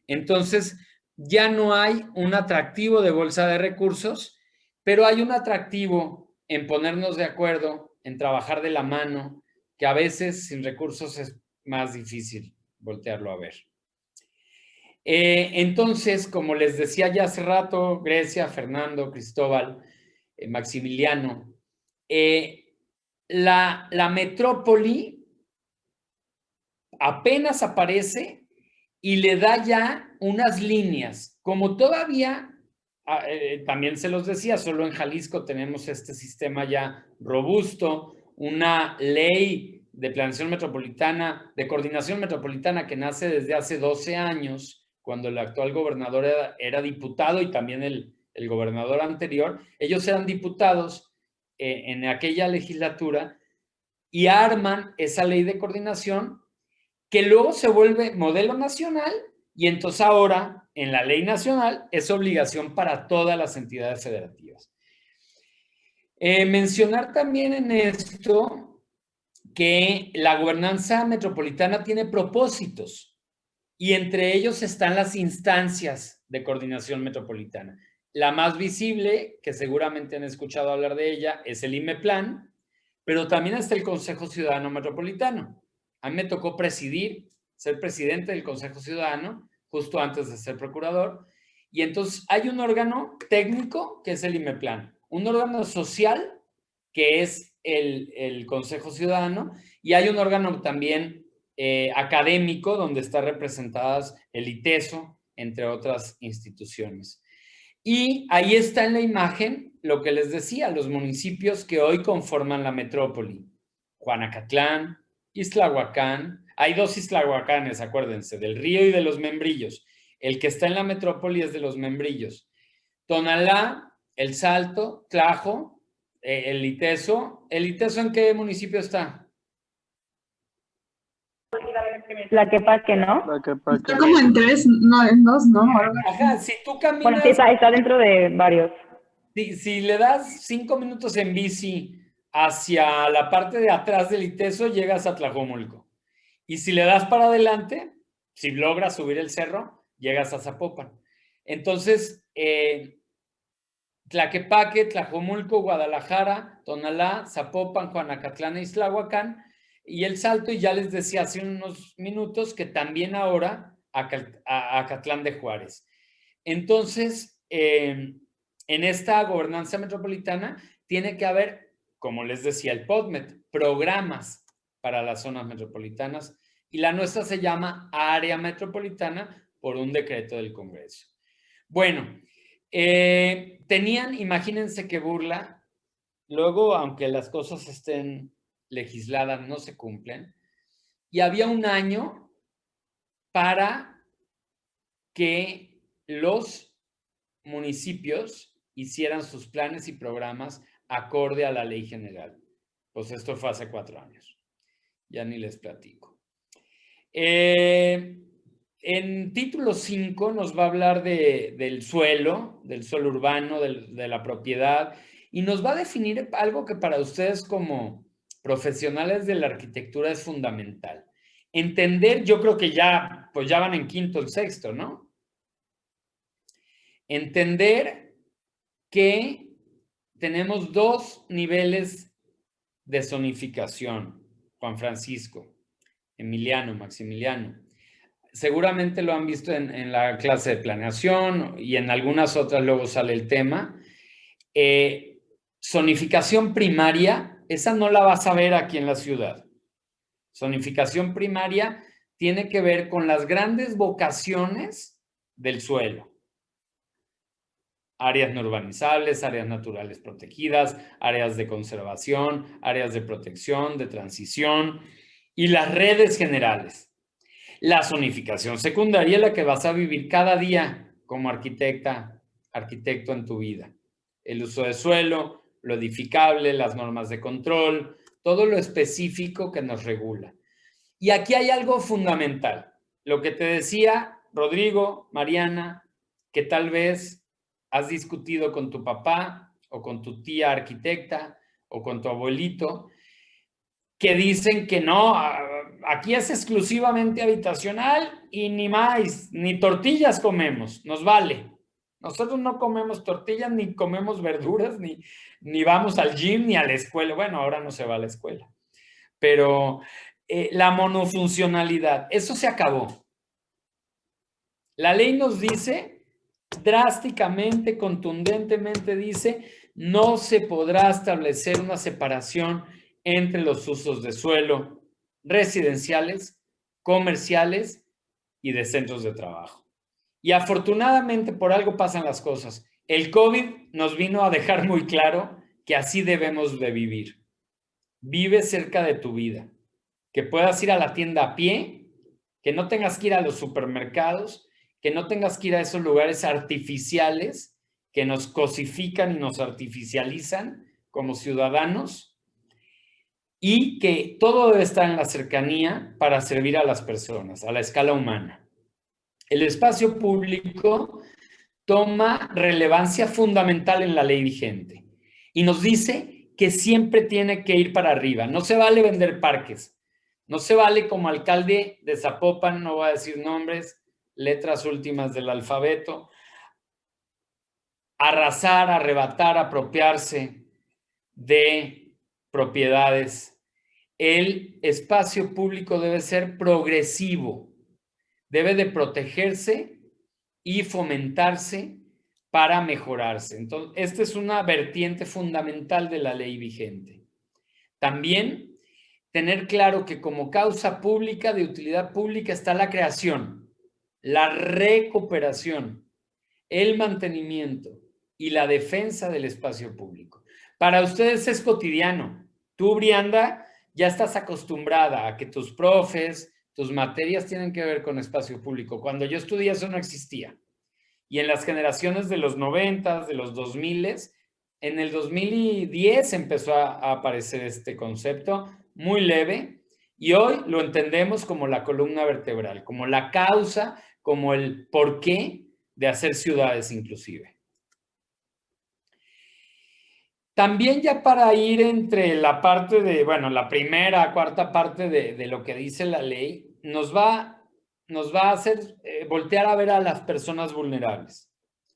Entonces, ya no hay un atractivo de bolsa de recursos, pero hay un atractivo en ponernos de acuerdo, en trabajar de la mano, que a veces sin recursos es más difícil voltearlo a ver. Entonces, como les decía ya hace rato, Grecia, Fernando, Cristóbal, Maximiliano, la metrópoli apenas aparece y le da ya unas líneas. Como todavía, también se los decía, solo en Jalisco tenemos este sistema ya robusto, una ley de planeación metropolitana, de coordinación metropolitana que nace desde hace 12 años, cuando el actual gobernador era diputado y también el gobernador anterior. Ellos eran diputados en aquella legislatura y arman esa ley de coordinación que luego se vuelve modelo nacional y entonces ahora en la ley nacional es obligación para todas las entidades federativas. Mencionar también en esto que la gobernanza metropolitana tiene propósitos y entre ellos están las instancias de coordinación metropolitana. La más visible, que seguramente han escuchado hablar de ella, es el IMEPLAN, pero también está el Consejo Ciudadano Metropolitano. A mí me tocó ser presidente del Consejo Ciudadano, justo antes de ser procurador, y entonces hay un órgano técnico, que es el IMEPLAN, un órgano social, que es el Consejo Ciudadano, y hay un órgano también académico, donde está representadas el ITESO, entre otras instituciones. Y ahí está en la imagen lo que les decía, los municipios que hoy conforman la metrópoli. Juanacatlán, Ixtlahuacán. Hay dos Ixtlahuacanes, acuérdense, del Río y de los Membrillos. El que está en la metrópoli es de los Membrillos. Tonalá, El Salto, Tlajo, el ITESO. ¿El ITESO en qué municipio está? Tlaquepaque, ¿no? Está como en 3, no, en 2, ¿no? Ajá, si tú caminas... Bueno, sí, está dentro de varios. Si le das 5 minutos en bici hacia la parte de atrás del ITESO, llegas a Tlajomulco. Y si le das para adelante, si logras subir el cerro, llegas a Zapopan. Entonces, Tlaquepaque, Tlajomulco, Guadalajara, Tonalá, Zapopan, Juanacatlán e Ixtlahuacán y el Salto, y ya les decía hace unos minutos que también ahora Acatlán de Juárez. Entonces, en esta gobernanza metropolitana tiene que haber, como les decía, el PODMET, programas para las zonas metropolitanas, y la nuestra se llama Área Metropolitana por un decreto del Congreso. Bueno, tenían, imagínense qué burla, luego, aunque las cosas estén legisladas, no se cumplen, y había un año para que los municipios hicieran sus planes y programas acorde a la ley general. Pues esto fue hace 4 años. Ya ni les platico. En título 5 nos va a hablar del suelo urbano, de la propiedad, y nos va a definir algo que para ustedes como profesionales de la arquitectura es fundamental. Entender, yo creo que ya van en quinto o sexto, ¿no? Entender que tenemos 2 niveles de zonificación, Juan Francisco, Emiliano, Maximiliano. Seguramente lo han visto en la clase de planeación y en algunas otras luego sale el tema. Zonificación primaria, esa no la vas a ver aquí en la ciudad. Zonificación primaria tiene que ver con las grandes vocaciones del suelo. Áreas no urbanizables, áreas naturales protegidas, áreas de conservación, áreas de protección, de transición y las redes generales. La zonificación secundaria es la que vas a vivir cada día como arquitecto en tu vida. El uso de suelo, lo edificable, las normas de control, todo lo específico que nos regula. Y aquí hay algo fundamental. Lo que te decía Rodrigo, Mariana, que tal vez has discutido con tu papá o con tu tía arquitecta o con tu abuelito, que dicen que no, aquí es exclusivamente habitacional y ni más, ni tortillas comemos, nos vale. Nosotros no comemos tortillas, ni comemos verduras, ni vamos al gym, ni a la escuela. Bueno, ahora no se va a la escuela. Pero la monofuncionalidad, eso se acabó. La ley nos dice drásticamente, contundentemente dice, no se podrá establecer una separación entre los usos de suelo residenciales, comerciales y de centros de trabajo. Y afortunadamente por algo pasan las cosas. El COVID nos vino a dejar muy claro que así debemos de vivir. Vive cerca de tu vida, que puedas ir a la tienda a pie, que no tengas que ir a los supermercados, que no tengas que ir a esos lugares artificiales que nos cosifican y nos artificializan como ciudadanos, y que todo debe estar en la cercanía para servir a las personas, a la escala humana. El espacio público toma relevancia fundamental en la ley vigente y nos dice que siempre tiene que ir para arriba. No se vale vender parques. No se vale como alcalde de Zapopan, no voy a decir nombres, letras últimas del alfabeto, arrasar, arrebatar, apropiarse de propiedades. El espacio público debe ser progresivo, debe de protegerse y fomentarse para mejorarse. Entonces, esta es una vertiente fundamental de la ley vigente. También tener claro que como causa pública de utilidad pública está la creación, la recuperación, el mantenimiento y la defensa del espacio público. Para ustedes es cotidiano. Tú, Brianda, ya estás acostumbrada a que tus profes, tus materias tienen que ver con espacio público. Cuando yo estudié eso no existía. Y en las generaciones de los 90, de los 2000, en el 2010 empezó a aparecer este concepto muy leve y hoy lo entendemos como la columna vertebral, como la causa, como el porqué de hacer ciudades inclusive. También ya para ir entre la parte de, bueno, la primera, cuarta parte de lo que dice la ley, nos va a hacer voltear a ver a las personas vulnerables.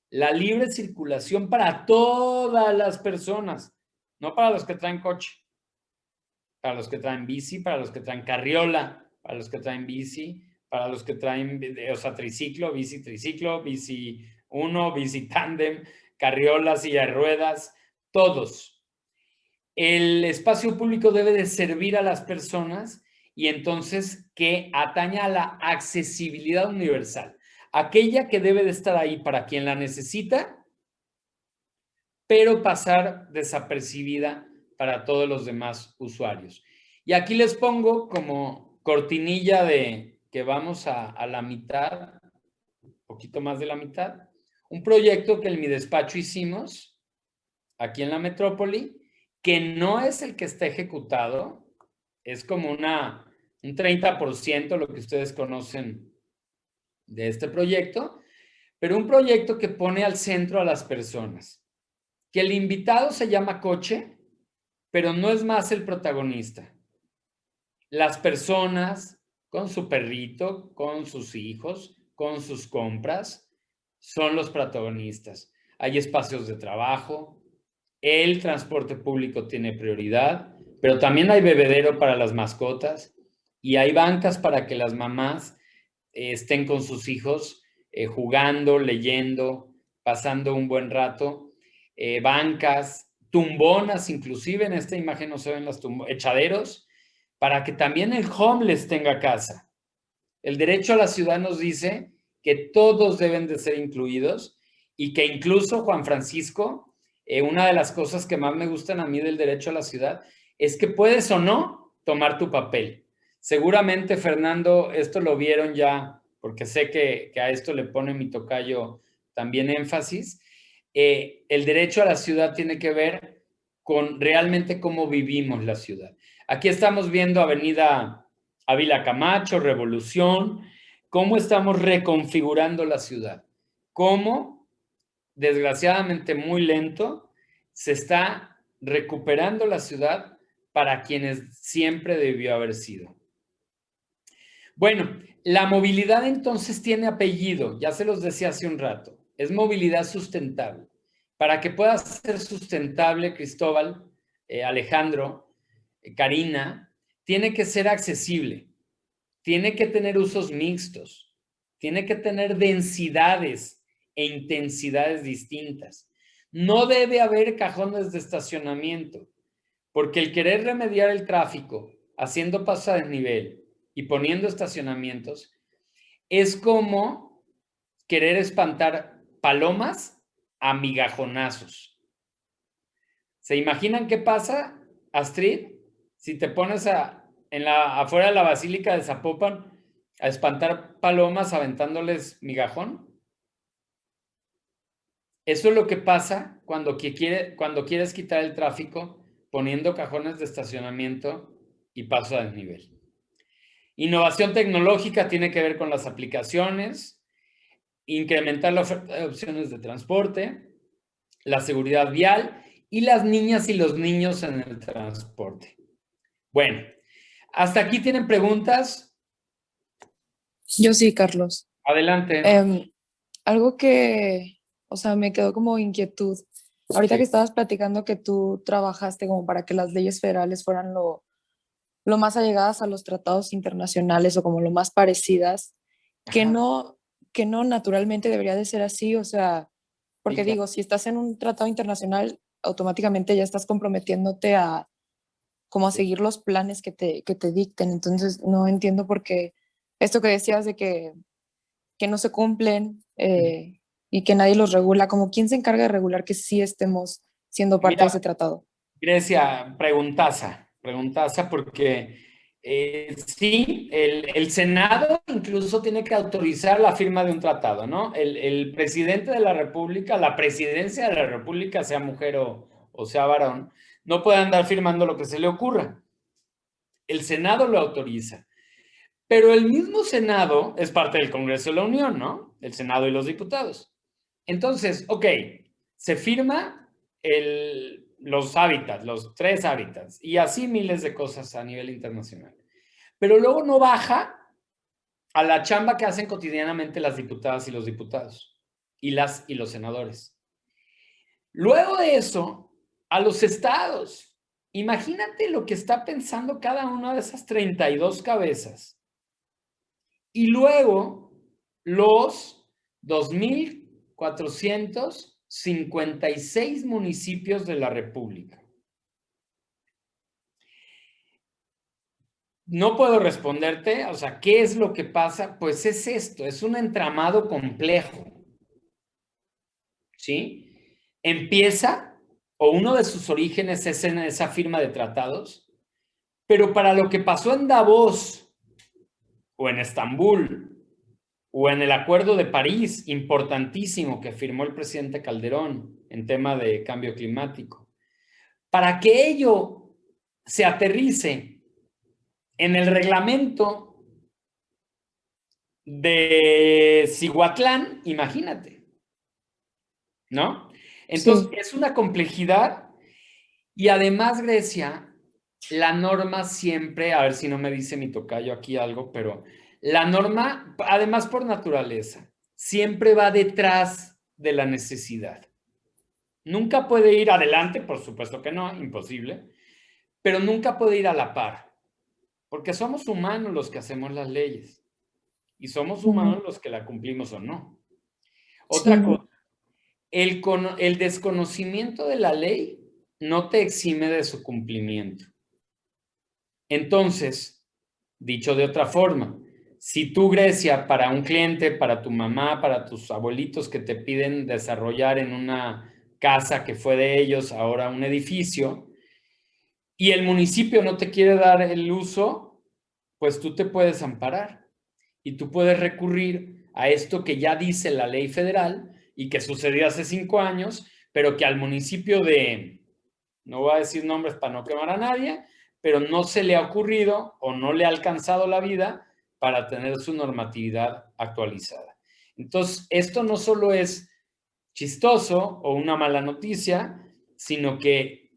La libre circulación para todas las personas, no para los que traen coche, para los que traen bici, para los que traen carriola, para los que traen bici, para los que traen, o sea, triciclo, bici 1, bici tándem, carriola, silla de ruedas, todos. El espacio público debe de servir a las personas y entonces que ataña a la accesibilidad universal, aquella que debe de estar ahí para quien la necesita, pero pasar desapercibida para todos los demás usuarios. Y aquí les pongo como cortinilla de que vamos a la mitad, un poquito más de la mitad, un proyecto que en mi despacho hicimos aquí en la metrópoli, que no es el que está ejecutado, es como un 30% lo que ustedes conocen de este proyecto, pero un proyecto que pone al centro a las personas, que el invitado se llama coche, pero no es más el protagonista. Las personas con su perrito, con sus hijos, con sus compras, son los protagonistas. Hay espacios de trabajo, el transporte público tiene prioridad, pero también hay bebedero para las mascotas y hay bancas para que las mamás estén con sus hijos jugando, leyendo, pasando un buen rato. Bancas, tumbonas, inclusive en esta imagen no se ven las echaderos, para que también el homeless tenga casa. El derecho a la ciudad nos dice que todos deben de ser incluidos y que incluso Juan Francisco, una de las cosas que más me gustan a mí del derecho a la ciudad es que puedes o no tomar tu papel. Seguramente, Fernando, esto lo vieron ya, porque sé que a esto le pone mi tocayo también énfasis. El derecho a la ciudad tiene que ver con realmente cómo vivimos la ciudad. Aquí estamos viendo Avenida Ávila Camacho, Revolución, cómo estamos reconfigurando la ciudad, cómo, desgraciadamente muy lento, se está recuperando la ciudad para quienes siempre debió haber sido. Bueno, la movilidad entonces tiene apellido, ya se los decía hace un rato, es movilidad sustentable. Para que pueda ser sustentable, Cristóbal, Alejandro, Karina, tiene que ser accesible, tiene que tener usos mixtos, tiene que tener densidades e intensidades distintas. No debe haber cajones de estacionamiento, porque el querer remediar el tráfico haciendo paso a desnivel y poniendo estacionamientos es como querer espantar palomas a migajonazos. ¿Se imaginan qué pasa, Astrid, si te pones afuera de la Basílica de Zapopan a espantar palomas aventándoles migajón? Eso es lo que pasa cuando quieres quitar el tráfico poniendo cajones de estacionamiento y paso a desnivel. Innovación tecnológica tiene que ver con las aplicaciones, incrementar la oferta de opciones de transporte, la seguridad vial y las niñas y los niños en el transporte. Bueno, ¿hasta aquí tienen preguntas? Yo sí, Carlos. Adelante. Algo que, o sea, me quedó como inquietud. Ahorita Sí. que estabas platicando que tú trabajaste como para que las leyes federales fueran lo más allegadas a los tratados internacionales o como lo más parecidas, que no naturalmente debería de ser así, o sea, porque Sí, claro. digo, si estás en un tratado internacional, automáticamente ya estás comprometiéndote a como a seguir los planes que te dicten. Entonces, no entiendo por qué esto que decías de que no se cumplen y que nadie los regula, como quién se encarga de regular que sí estemos siendo parte Mira, de ese tratado. Grecia, preguntaza porque sí, el Senado incluso tiene que autorizar la firma de un tratado, ¿no? El presidente de la República, la presidencia de la República, sea mujer o sea varón, no puede andar firmando lo que se le ocurra. El Senado lo autoriza. Pero el mismo Senado es parte del Congreso de la Unión, ¿no? El Senado y los diputados. Entonces, ok, se firma los hábitats, los 3 hábitats, y así miles de cosas a nivel internacional. Pero luego no baja a la chamba que hacen cotidianamente las diputadas y los diputados, y los senadores. Luego de eso, a los estados. Imagínate lo que está pensando cada una de esas 32 cabezas. Y luego los 2,456 municipios de la República. No puedo responderte, o sea, ¿qué es lo que pasa? Pues es esto, es un entramado complejo. ¿Sí? Empieza, o uno de sus orígenes es en esa firma de tratados, pero para lo que pasó en Davos, o en Estambul, o en el Acuerdo de París, importantísimo, que firmó el presidente Calderón en tema de cambio climático, para que ello se aterrice en el reglamento de Cihuatlán, imagínate, ¿no? Entonces, Sí. es una complejidad y además, Grecia, la norma siempre, a ver si no me dice mi tocayo aquí algo, pero la norma, además por naturaleza, siempre va detrás de la necesidad. Nunca puede ir adelante, por supuesto que no, imposible, pero nunca puede ir a la par, porque somos humanos los que hacemos las leyes y somos humanos los que la cumplimos o no. Otra cosa, el desconocimiento de la ley no te exime de su cumplimiento. Entonces, dicho de otra forma, si tú, Grecia, para un cliente, para tu mamá, para tus abuelitos que te piden desarrollar en una casa que fue de ellos, ahora un edificio, y el municipio no te quiere dar el uso, pues tú te puedes amparar y tú puedes recurrir a esto que ya dice la ley federal y que sucedió hace 5 años, pero que al municipio de, no voy a decir nombres para no quemar a nadie, pero no se le ha ocurrido o no le ha alcanzado la vida para tener su normatividad actualizada. Entonces, esto no solo es chistoso o una mala noticia, sino que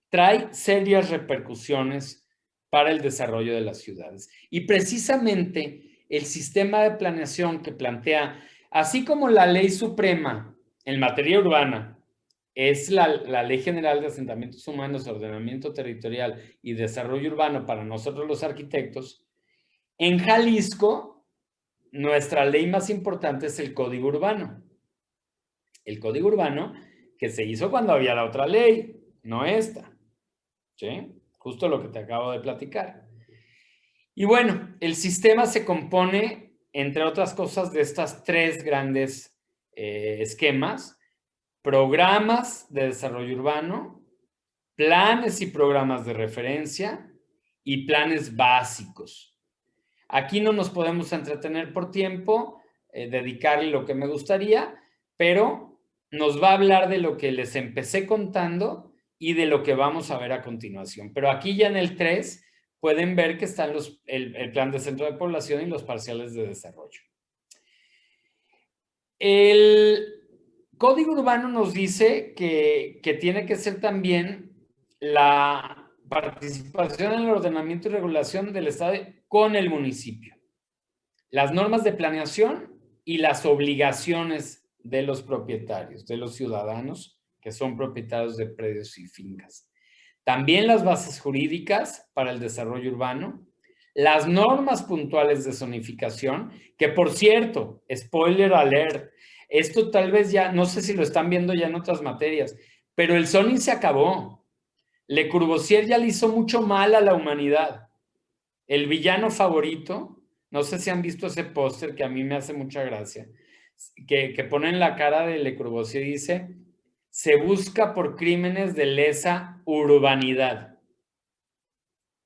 trae serias repercusiones para el desarrollo de las ciudades. Y precisamente el sistema de planeación que plantea, así como la ley suprema en materia urbana, es la Ley General de Asentamientos Humanos, Ordenamiento Territorial y Desarrollo Urbano para nosotros los arquitectos, en Jalisco, nuestra ley más importante es el Código Urbano. El Código Urbano que se hizo cuando había la otra ley, no esta. ¿Sí? Justo lo que te acabo de platicar. Y bueno, el sistema se compone, entre otras cosas, de estas 3 grandes esquemas: programas de desarrollo urbano, planes y programas de referencia y planes básicos. Aquí no nos podemos entretener por tiempo, dedicarle lo que me gustaría, pero nos va a hablar de lo que les empecé contando y de lo que vamos a ver a continuación. Pero aquí ya en el 3 pueden ver que están el plan de centro de población y los parciales de desarrollo. El Código Urbano nos dice que tiene que ser también la participación en el ordenamiento y regulación del Estado con el municipio, las normas de planeación y las obligaciones de los propietarios, de los ciudadanos que son propietarios de predios y fincas. También las bases jurídicas para el desarrollo urbano, las normas puntuales de zonificación, que por cierto, spoiler alert, esto tal vez ya, no sé si lo están viendo ya en otras materias, pero el zoning se acabó. Le Corbusier ya le hizo mucho mal a la humanidad. El villano favorito, no sé si han visto ese póster que a mí me hace mucha gracia, que pone en la cara de Le Corbusier y dice: se busca por crímenes de lesa urbanidad.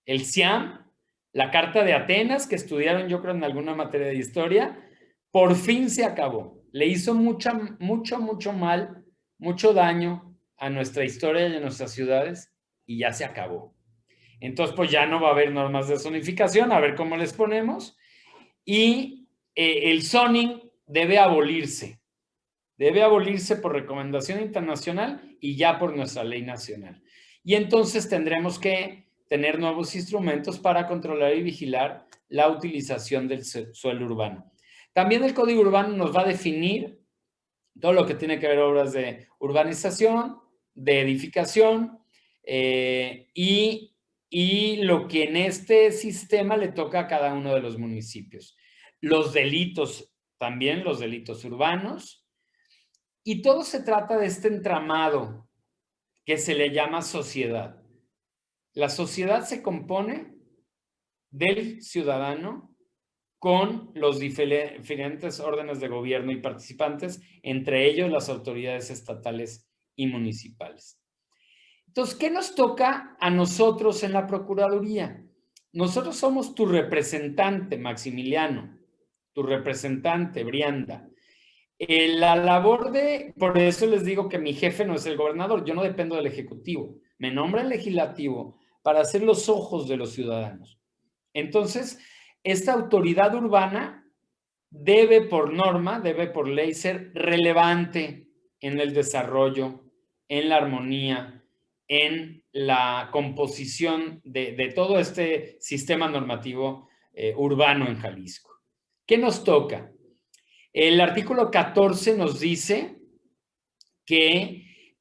El CIAM, la Carta de Atenas, que estudiaron yo creo en alguna materia de historia, por fin se acabó. Le hizo mucho mal, mucho daño a nuestra historia y a nuestras ciudades y ya se acabó. Entonces, pues ya no va a haber normas de zonificación, a ver cómo les ponemos. Y el zoning debe abolirse por recomendación internacional y ya por nuestra ley nacional. Y entonces tendremos que tener nuevos instrumentos para controlar y vigilar la utilización del suelo urbano. También el Código Urbano nos va a definir todo lo que tiene que ver obras de urbanización, de edificación, y lo que en este sistema le toca a cada uno de los municipios. Los delitos, también los delitos urbanos, y todo se trata de este entramado que se le llama sociedad. La sociedad se compone del ciudadano con los diferentes órdenes de gobierno y participantes, entre ellos las autoridades estatales y municipales. Entonces, ¿qué nos toca a nosotros en la Procuraduría? Nosotros somos tu representante, Maximiliano, tu representante, Brianda. La labor por eso les digo que mi jefe no es el gobernador, yo no dependo del Ejecutivo, me nombra el Legislativo para ser los ojos de los ciudadanos. Entonces, esta autoridad urbana debe por norma, debe por ley ser relevante en el desarrollo, en la armonía, en la composición de todo este sistema normativo urbano en Jalisco. ¿Qué nos toca? El artículo 14 nos dice que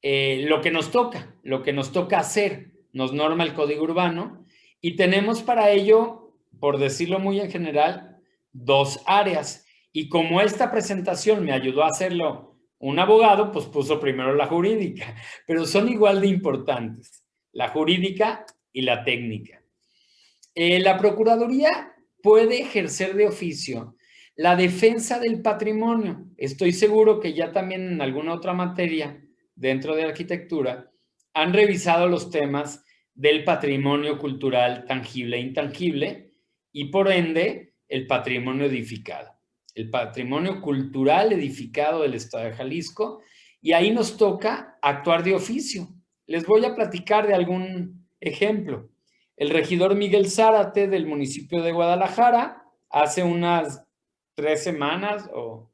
lo que nos toca hacer, nos norma el Código Urbano, y tenemos para ello, por decirlo muy en general, 2 áreas. Y como esta presentación me ayudó a hacerlo un abogado, pues puso primero la jurídica, pero son igual de importantes, la jurídica y la técnica. La Procuraduría puede ejercer de oficio la defensa del patrimonio. Estoy seguro que ya también en alguna otra materia dentro de arquitectura han revisado los temas del patrimonio cultural tangible e intangible y por ende el patrimonio edificado. El patrimonio cultural edificado del Estado de Jalisco, y ahí nos toca actuar de oficio. Les voy a platicar de algún ejemplo. El regidor Miguel Zárate del municipio de Guadalajara, hace unas 3 semanas, o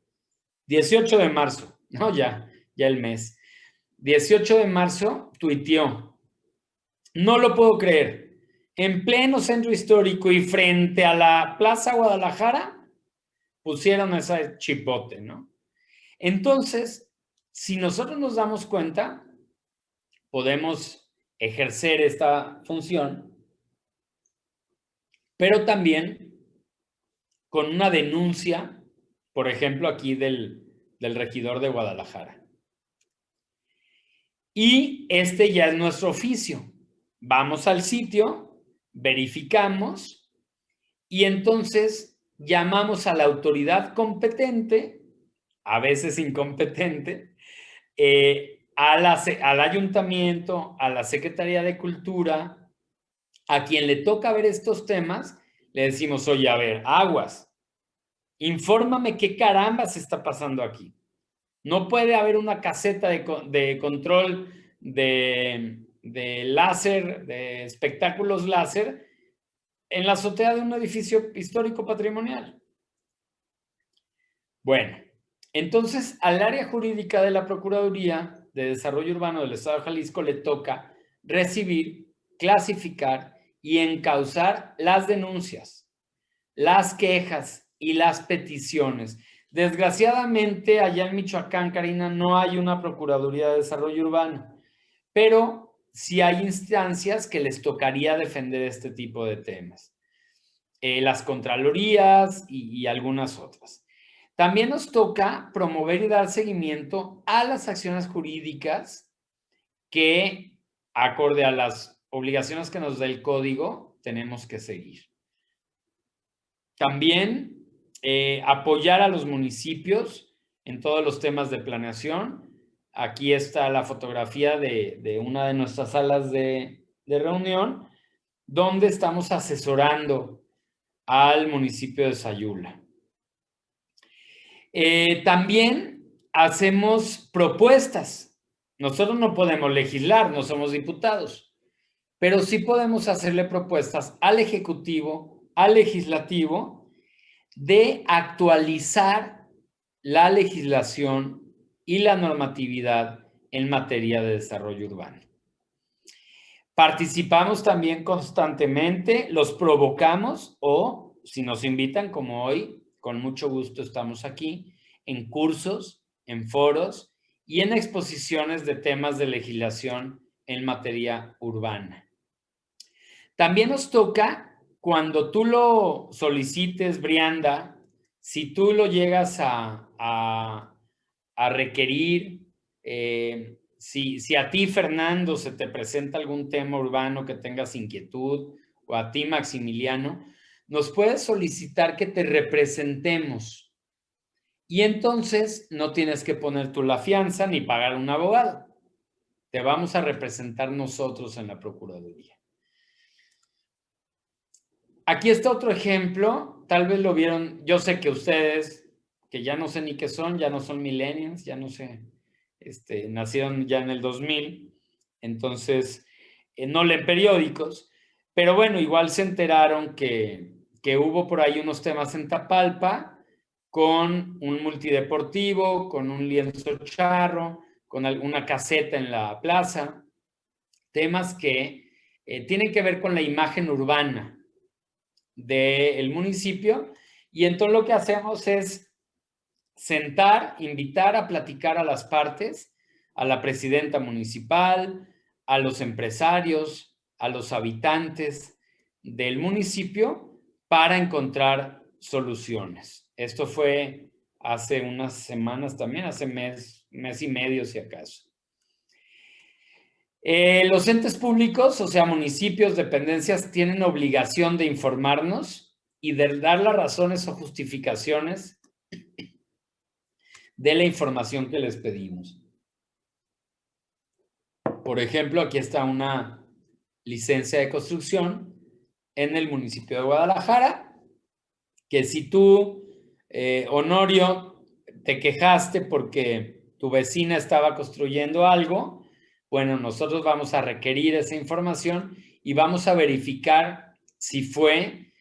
18 de marzo, no, ya el mes, 18 de marzo, tuiteó: no lo puedo creer, en pleno centro histórico y frente a la Plaza Guadalajara, pusieron ese chipote, ¿no? Entonces, si nosotros nos damos cuenta, podemos ejercer esta función, pero también con una denuncia, por ejemplo, aquí del regidor de Guadalajara. Y este ya es nuestro oficio. Vamos al sitio, verificamos y entonces llamamos a la autoridad competente, a veces incompetente, al ayuntamiento, a la Secretaría de Cultura, a quien le toca ver estos temas, le decimos: oye, a ver, aguas, infórmame qué carambas está pasando aquí. No puede haber una caseta de control de láser, de espectáculos láser, en la azotea de un edificio histórico patrimonial. Bueno, entonces al área jurídica de la Procuraduría de Desarrollo Urbano del Estado de Jalisco le toca recibir, clasificar y encauzar las denuncias, las quejas y las peticiones. Desgraciadamente, allá en Michoacán, Karina, no hay una Procuraduría de Desarrollo Urbano, pero sí hay instancias que les tocaría defender este tipo de temas. Las contralorías y algunas otras. También nos toca promover y dar seguimiento a las acciones jurídicas que, acorde a las obligaciones que nos da el código, tenemos que seguir. También apoyar a los municipios en todos los temas de planeación. Aquí está la fotografía de una de nuestras salas de reunión, donde estamos asesorando al municipio de Sayula. También hacemos propuestas. Nosotros no podemos legislar, no somos diputados, pero sí podemos hacerle propuestas al Ejecutivo, al Legislativo, de actualizar la legislación y la normatividad en materia de desarrollo urbano. Participamos también constantemente, los provocamos o, si nos invitan como hoy, con mucho gusto estamos aquí, en cursos, en foros y en exposiciones de temas de legislación en materia urbana. También nos toca, cuando tú lo solicites, Brianda, si tú lo llegas a requerir, si a ti, Fernando, se te presenta algún tema urbano que tengas inquietud, o a ti, Maximiliano, nos puedes solicitar que te representemos. Y entonces no tienes que poner tú la fianza ni pagar un abogado. Te vamos a representar nosotros en la Procuraduría. Aquí está otro ejemplo, tal vez lo vieron, yo sé que ustedes, que ya no sé ni qué son, ya no son millennials, ya no sé, nacieron ya en el 2000, entonces no leen periódicos, pero bueno, igual se enteraron que hubo por ahí unos temas en Tapalpa con un multideportivo, con un lienzo charro, con alguna caseta en la plaza, temas que tienen que ver con la imagen urbana del municipio, y entonces lo que hacemos es sentar, invitar a platicar a las partes, a la presidenta municipal, a los empresarios, a los habitantes del municipio para encontrar soluciones. Esto fue hace unas semanas también, hace mes y medio si acaso. Los entes públicos, o sea, municipios, dependencias, tienen obligación de informarnos y de dar las razones o justificaciones de la información que les pedimos. Por ejemplo, aquí está una licencia de construcción en el municipio de Guadalajara, que si tú, Honorio, te quejaste porque tu vecina estaba construyendo algo, bueno, nosotros vamos a requerir esa información y vamos a verificar si fue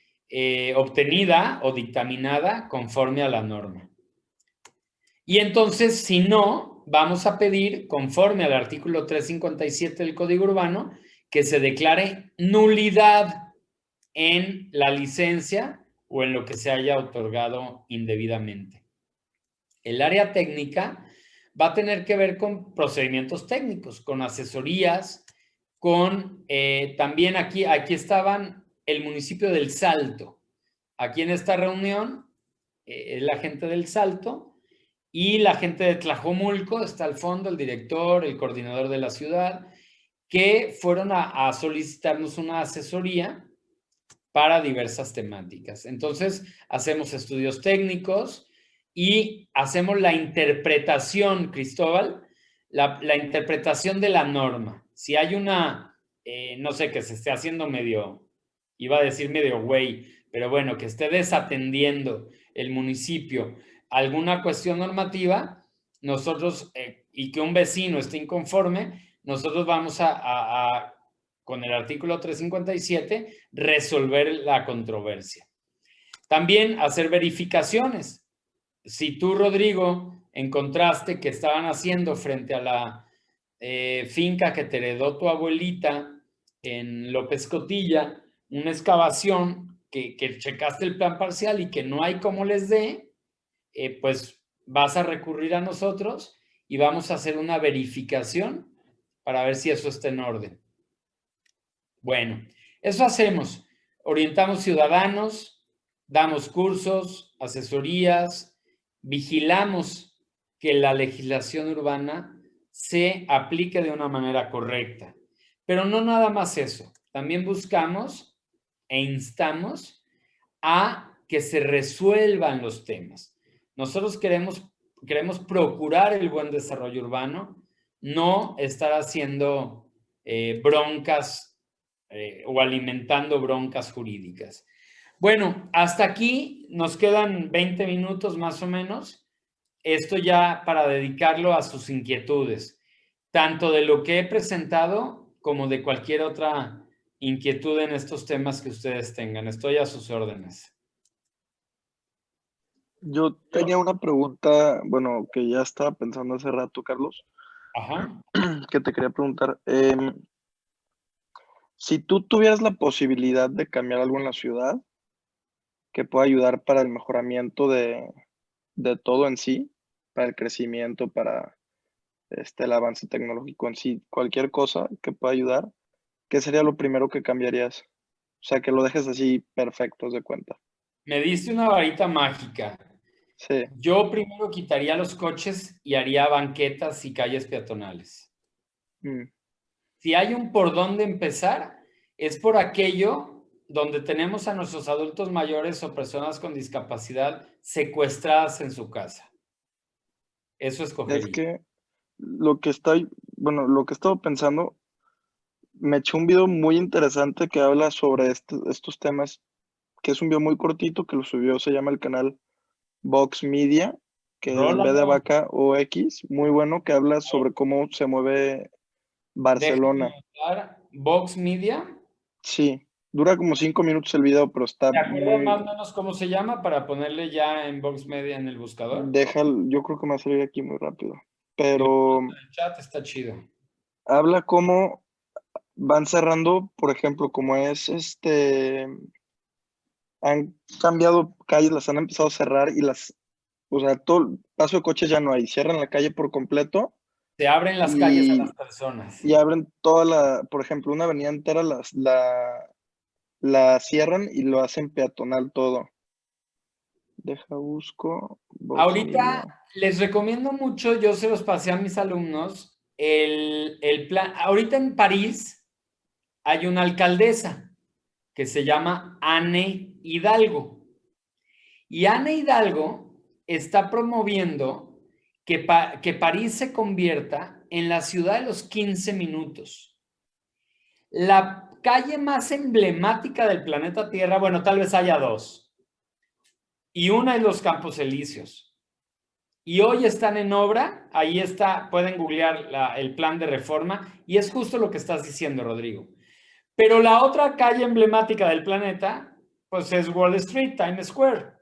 obtenida o dictaminada conforme a la norma. Y entonces, si no, vamos a pedir, conforme al artículo 357 del Código Urbano, que se declare nulidad en la licencia o en lo que se haya otorgado indebidamente. El área técnica va a tener que ver con procedimientos técnicos, con asesorías, con también aquí estaban el municipio del Salto. Aquí en esta reunión es la gente del Salto y la gente de Tlajomulco, está al fondo, el director, el coordinador de la ciudad, que fueron a solicitarnos una asesoría para diversas temáticas. Entonces, hacemos estudios técnicos y hacemos la interpretación, Cristóbal, la interpretación de la norma. Si hay una, no sé, que se esté haciendo medio, iba a decir medio güey, pero bueno, que esté desatendiendo el municipio alguna cuestión normativa, nosotros, y que un vecino esté inconforme, nosotros vamos con el artículo 357, resolver la controversia. También hacer verificaciones. Si tú, Rodrigo, encontraste que estaban haciendo frente a la finca que te heredó tu abuelita en López Cotilla, una excavación que checaste el plan parcial y que no hay cómo les dé, pues vas a recurrir a nosotros y vamos a hacer una verificación para ver si eso está en orden. Bueno, eso hacemos. Orientamos ciudadanos, damos cursos, asesorías, vigilamos que la legislación urbana se aplique de una manera correcta. Pero no nada más eso. También buscamos e instamos a que se resuelvan los temas. Nosotros queremos procurar el buen desarrollo urbano, no estar haciendo broncas o alimentando broncas jurídicas. Bueno, hasta aquí nos quedan 20 minutos más o menos. Esto ya para dedicarlo a sus inquietudes, tanto de lo que he presentado como de cualquier otra inquietud en estos temas que ustedes tengan. Estoy a sus órdenes. Yo tenía una pregunta, bueno, que ya estaba pensando hace rato, Carlos. Ajá. Que te quería preguntar. Si tú tuvieras la posibilidad de cambiar algo en la ciudad que pueda ayudar para el mejoramiento de todo en sí, para el crecimiento, para el avance tecnológico en sí, cualquier cosa que pueda ayudar, ¿qué sería lo primero que cambiarías? O sea, que lo dejes así perfecto, haz de cuenta. Me diste una varita mágica. Sí. Yo primero quitaría los coches y haría banquetas y calles peatonales. Mm. Si hay un por dónde empezar, es por aquello donde tenemos a nuestros adultos mayores o personas con discapacidad secuestradas en su casa. Eso Es escogería. que lo que lo que he estado pensando, me eché un video muy interesante que habla sobre estos temas, que es un video muy cortito que lo subió, se llama el canal Vox Media, que es B de Rólalo. vaca o X, muy bueno, que habla sobre cómo se mueve Barcelona. Déjame notar. Vox Media. Sí, dura como 5 minutos el video, pero está ¿Te acuerdas más o muy... menos cómo se llama para ponerle ya en Vox Media en el buscador? Yo creo que me va a salir aquí muy rápido. Si lo Pero pones en el chat está chido. habla cómo van cerrando, por ejemplo, como es han cambiado calles, las han empezado a cerrar y o sea, todo el paso de coches ya no hay, cierran la calle por completo Se abren las calles a las personas. y abren por ejemplo, una avenida entera la cierran y lo hacen peatonal todo. Deja busco. Vox Ahorita Media. les recomiendo mucho, yo se los pasé a mis alumnos, el plan. Ahorita en París hay una alcaldesa que se llama Anne Hidalgo. Y Anne Hidalgo está promoviendo que París se convierta en la ciudad de los 15 minutos. La calle más emblemática del planeta Tierra, bueno, tal vez haya dos. Y una es los Campos Elíseos. Y hoy están en obra, ahí está, pueden googlear el plan de reforma, y es justo lo que estás diciendo, Rodrigo. Pero la otra calle emblemática del planeta, pues es Wall Street, Times Square.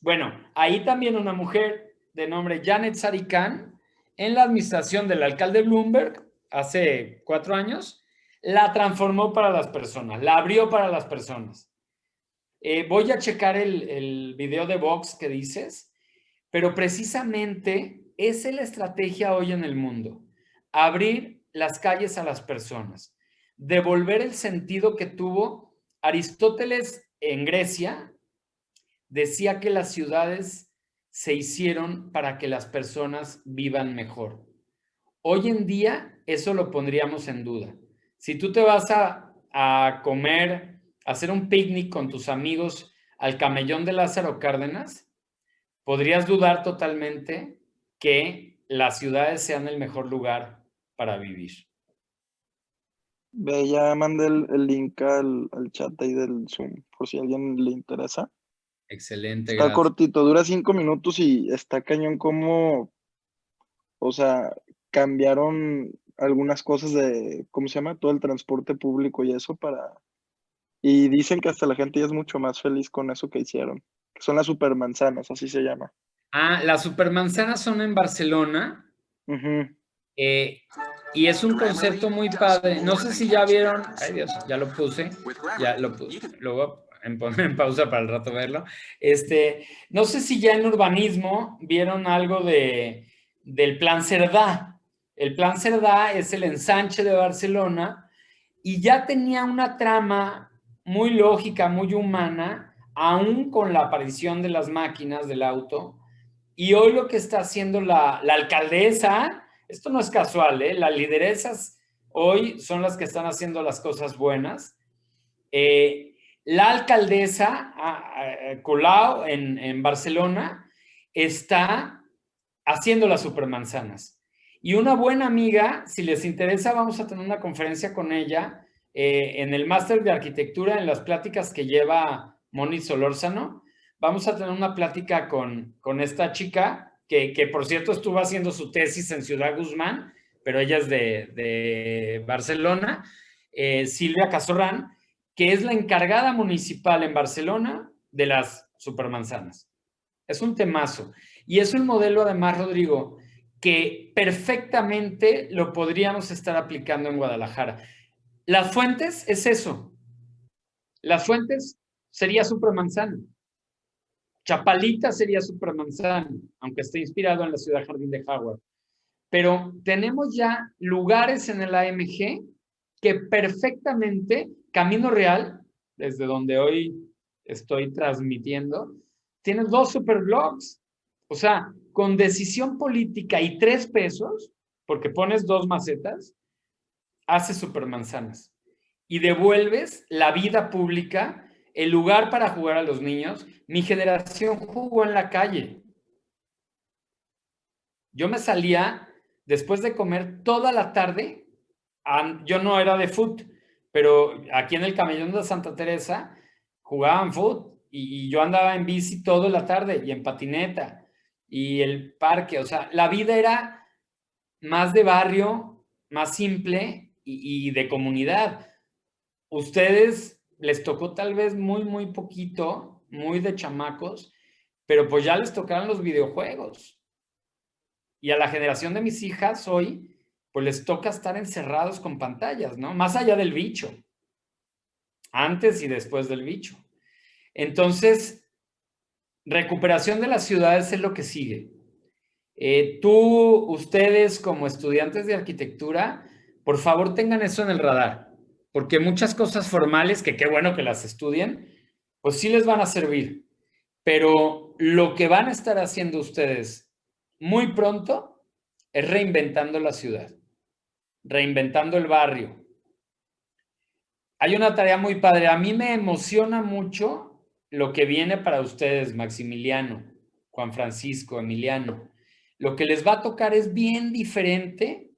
Bueno, ahí también una mujer de nombre Janet Sarikan, en la administración del alcalde Bloomberg, hace 4 años, la transformó para las personas, la abrió para las personas. Voy a checar el video de Vox que dices, pero precisamente esa es la estrategia hoy en el mundo. Abrir las calles a las personas, devolver el sentido que tuvo Aristóteles en Grecia. Decía que las ciudades se hicieron para que las personas vivan mejor. Hoy en día eso lo pondríamos en duda. Si tú te vas a comer, a hacer un picnic con tus amigos al Camellón de Lázaro Cárdenas, podrías dudar totalmente que las ciudades sean el mejor lugar para vivir. Ve, ya mandé el link al chat ahí del Zoom, por si a alguien le interesa. Excelente, Está gracias. cortito, dura 5 minutos y está cañón como, o sea, cambiaron algunas cosas de, ¿cómo se llama? Todo el transporte público y eso y dicen que hasta la gente ya es mucho más feliz con eso que hicieron, que son las supermanzanas, así se llama. Las supermanzanas son en Barcelona. Ujú. Y es un concepto muy padre. No sé si ya vieron. Ay, Dios, ya lo puse. Ya lo puse. Lo voy a poner en pausa para el rato verlo. No sé si ya en urbanismo vieron algo del Plan Cerdá. El Plan Cerdá es el ensanche de Barcelona y ya tenía una trama muy lógica, muy humana, aún con la aparición de las máquinas del auto. Y hoy lo que está haciendo la alcaldesa, esto no es casual, las lideresas hoy son las que están haciendo las cosas buenas. La alcaldesa Colau en Barcelona está haciendo las supermanzanas. Y una buena amiga, si les interesa, vamos a tener una conferencia con ella en el máster de arquitectura, en las pláticas que lleva Moni Solórzano. Vamos a tener una plática con esta chica, que por cierto estuvo haciendo su tesis en Ciudad Guzmán, pero ella es de Barcelona, Silvia Cazorrán, que es la encargada municipal en Barcelona de las supermanzanas. Es un temazo. Y es un modelo, además, Rodrigo, que perfectamente lo podríamos estar aplicando en Guadalajara. Las Fuentes es eso. Las Fuentes sería supermanzana. Chapalita sería supermanzana, aunque esté inspirado en la ciudad Jardín de Howard. pero tenemos ya lugares en el AMG que perfectamente, Camino Real, desde donde hoy estoy transmitiendo, tienes 2 superblogs. O sea, con decisión política y 3 pesos, porque pones 2 macetas, haces supermanzanas. Y devuelves la vida pública, el lugar para jugar a los niños. Mi generación jugó en la calle. Yo me salía después de comer toda la tarde. Yo no era de fútbol, pero aquí en el Camellón de Santa Teresa jugaban fútbol y yo andaba en bici toda la tarde y en patineta y el parque. O sea, la vida era más de barrio, más simple y de comunidad. Ustedes les tocó tal vez muy poquito, muy de chamacos, pero pues ya les tocaron los videojuegos. Y a la generación de mis hijas hoy, pues les toca estar encerrados con pantallas, ¿no? Más allá del bicho. Antes y después del bicho. Entonces, recuperación de las ciudades es lo que sigue. Ustedes como estudiantes de arquitectura, por favor tengan eso en el radar, porque muchas cosas formales, que qué bueno que las estudien, pues sí les van a servir. Pero lo que van a estar haciendo ustedes muy pronto es reinventando la ciudad, reinventando el barrio. Hay una tarea muy padre. A mí me emociona mucho lo que viene para ustedes, Maximiliano, Juan Francisco, Emiliano. Lo que les va a tocar es bien diferente,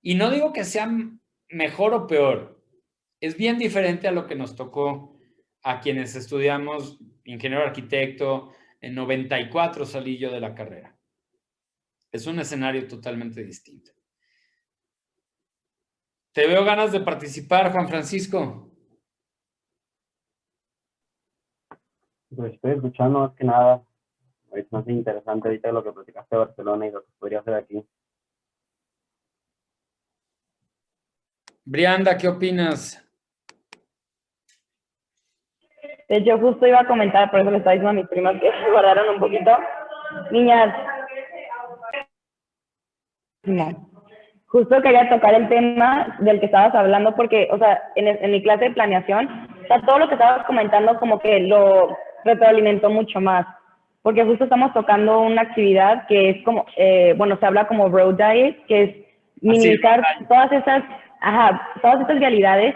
y no digo que sea mejor o peor, es bien diferente a lo que nos tocó a quienes estudiamos ingeniero arquitecto. En 94 salí yo de la carrera. Es un escenario totalmente distinto. Te veo ganas de participar, Juan Francisco. Pues estoy escuchando más que nada. Es más interesante ahorita lo que platicaste de Barcelona y lo que podría hacer aquí. Brianda, ¿qué opinas? De hecho, justo iba a comentar, por eso le estaba diciendo a mis primas que se guardaron un poquito. Niñas, justo quería tocar el tema del que estabas hablando porque, o sea, en mi clase de planeación, o sea, todo lo que estabas comentando como que lo retroalimentó mucho más, porque justo estamos tocando una actividad que es como, bueno, se habla como road diet, que es minimizar todas estas vialidades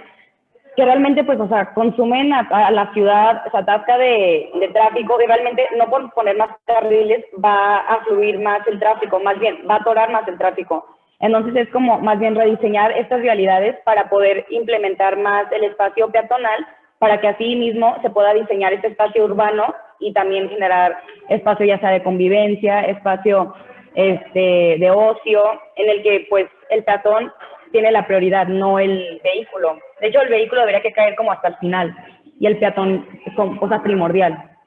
que realmente, pues, o sea, consumen a la ciudad, se atasca de tráfico y realmente no por poner más carriles va a fluir más el tráfico, más bien va a atorar más el tráfico. Entonces es como más bien rediseñar estas vialidades para poder implementar más el espacio peatonal, para que así mismo se pueda diseñar este espacio urbano y también generar espacio ya sea de convivencia, espacio de ocio, en el que pues el peatón tiene la prioridad, no el vehículo. De hecho, el vehículo debería que caer como hasta el final y el peatón es como cosa primordial.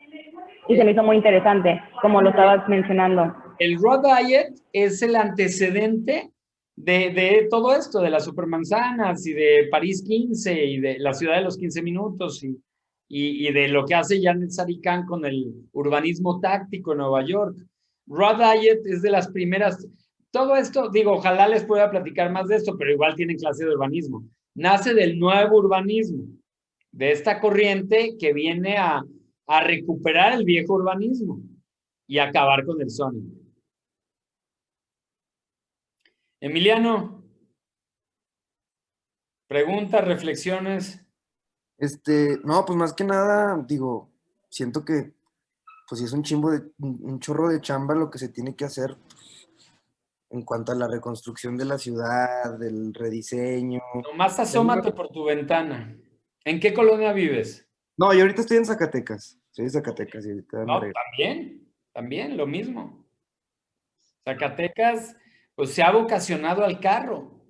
Y se me hizo muy interesante, como lo estabas mencionando. El Road Diet es el antecedente de todo esto, de las supermanzanas y de París 15 y de la ciudad de los 15 minutos y de lo que hace Janet Sarikhan con el urbanismo táctico en Nueva York. Road Diet es de las primeras. Todo esto, digo, ojalá les pueda platicar más de esto, pero igual tienen clase de urbanismo. Nace del nuevo urbanismo, de esta corriente que viene a recuperar el viejo urbanismo y acabar con el zoning. Emiliano, preguntas, reflexiones. No, pues más que nada, digo, siento que pues sí es un chorro de chamba lo que se tiene que hacer en cuanto a la reconstrucción de la ciudad, del rediseño. Nomás asómate por tu ventana. ¿En qué colonia vives? No, yo ahorita estoy en Zacatecas. Soy de Zacatecas y ahorita No, también, lo mismo. Zacatecas, pues se ha vocacionado al carro,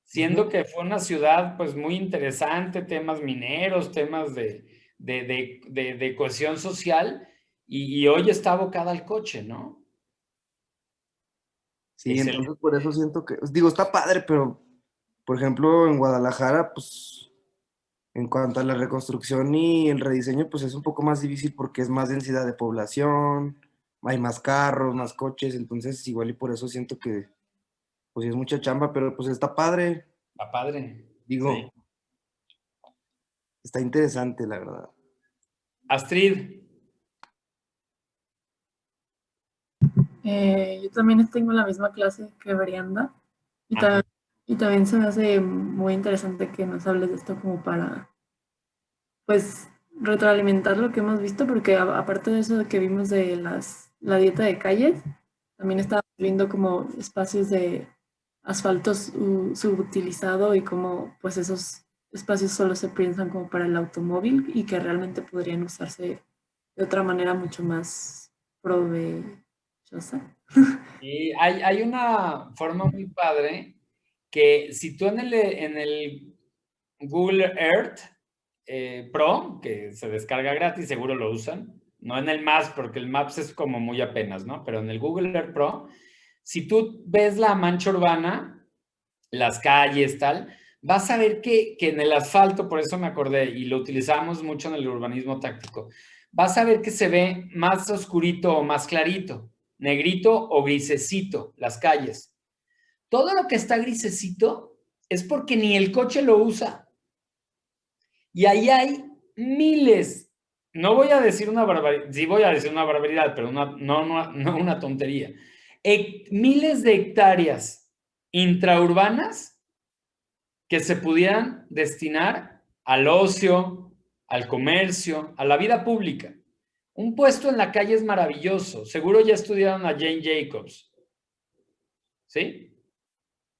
siendo que fue una ciudad, pues muy interesante, temas mineros, temas de cohesión social, y hoy está abocada al coche, ¿no? Sí, entonces por eso siento que, digo, está padre, pero, por ejemplo, en Guadalajara, pues, en cuanto a la reconstrucción y el rediseño, pues es un poco más difícil porque es más densidad de población, hay más carros, más coches, entonces igual y por eso siento que, pues sí es mucha chamba, pero pues está padre. Va padre. Digo, Sí. está interesante, la verdad. Astrid. Yo también tengo la misma clase que Brianda y, Ajá. y también se me hace muy interesante que nos hables de esto como para, pues, retroalimentar lo que hemos visto, porque aparte de eso que vimos de la dieta de calles, también estábamos viendo como espacios de asfalto subutilizado y cómo pues esos espacios solo se piensan como para el automóvil y que realmente podrían usarse de otra manera mucho más provechosa. Y hay una forma muy padre que si tú en el Google Earth Pro, que se descarga gratis, seguro lo usan, no en el Maps, porque el Maps es como muy apenas, ¿no? Pero en el Google Earth Pro, si tú ves la mancha urbana, las calles, tal, vas a ver que en el asfalto, por eso me acordé, y lo utilizamos mucho en el urbanismo táctico, vas a ver que se ve más oscurito o más clarito, negrito o grisecito, las calles. Todo lo que está grisecito es porque ni el coche lo usa. Y ahí hay miles, no voy a decir una barbaridad, sí voy a decir una barbaridad, pero no una tontería. Miles de hectáreas intraurbanas que se pudieran destinar al ocio, al comercio, a la vida pública. Un puesto en la calle es maravilloso. Seguro ya estudiaron a Jane Jacobs. ¿Sí?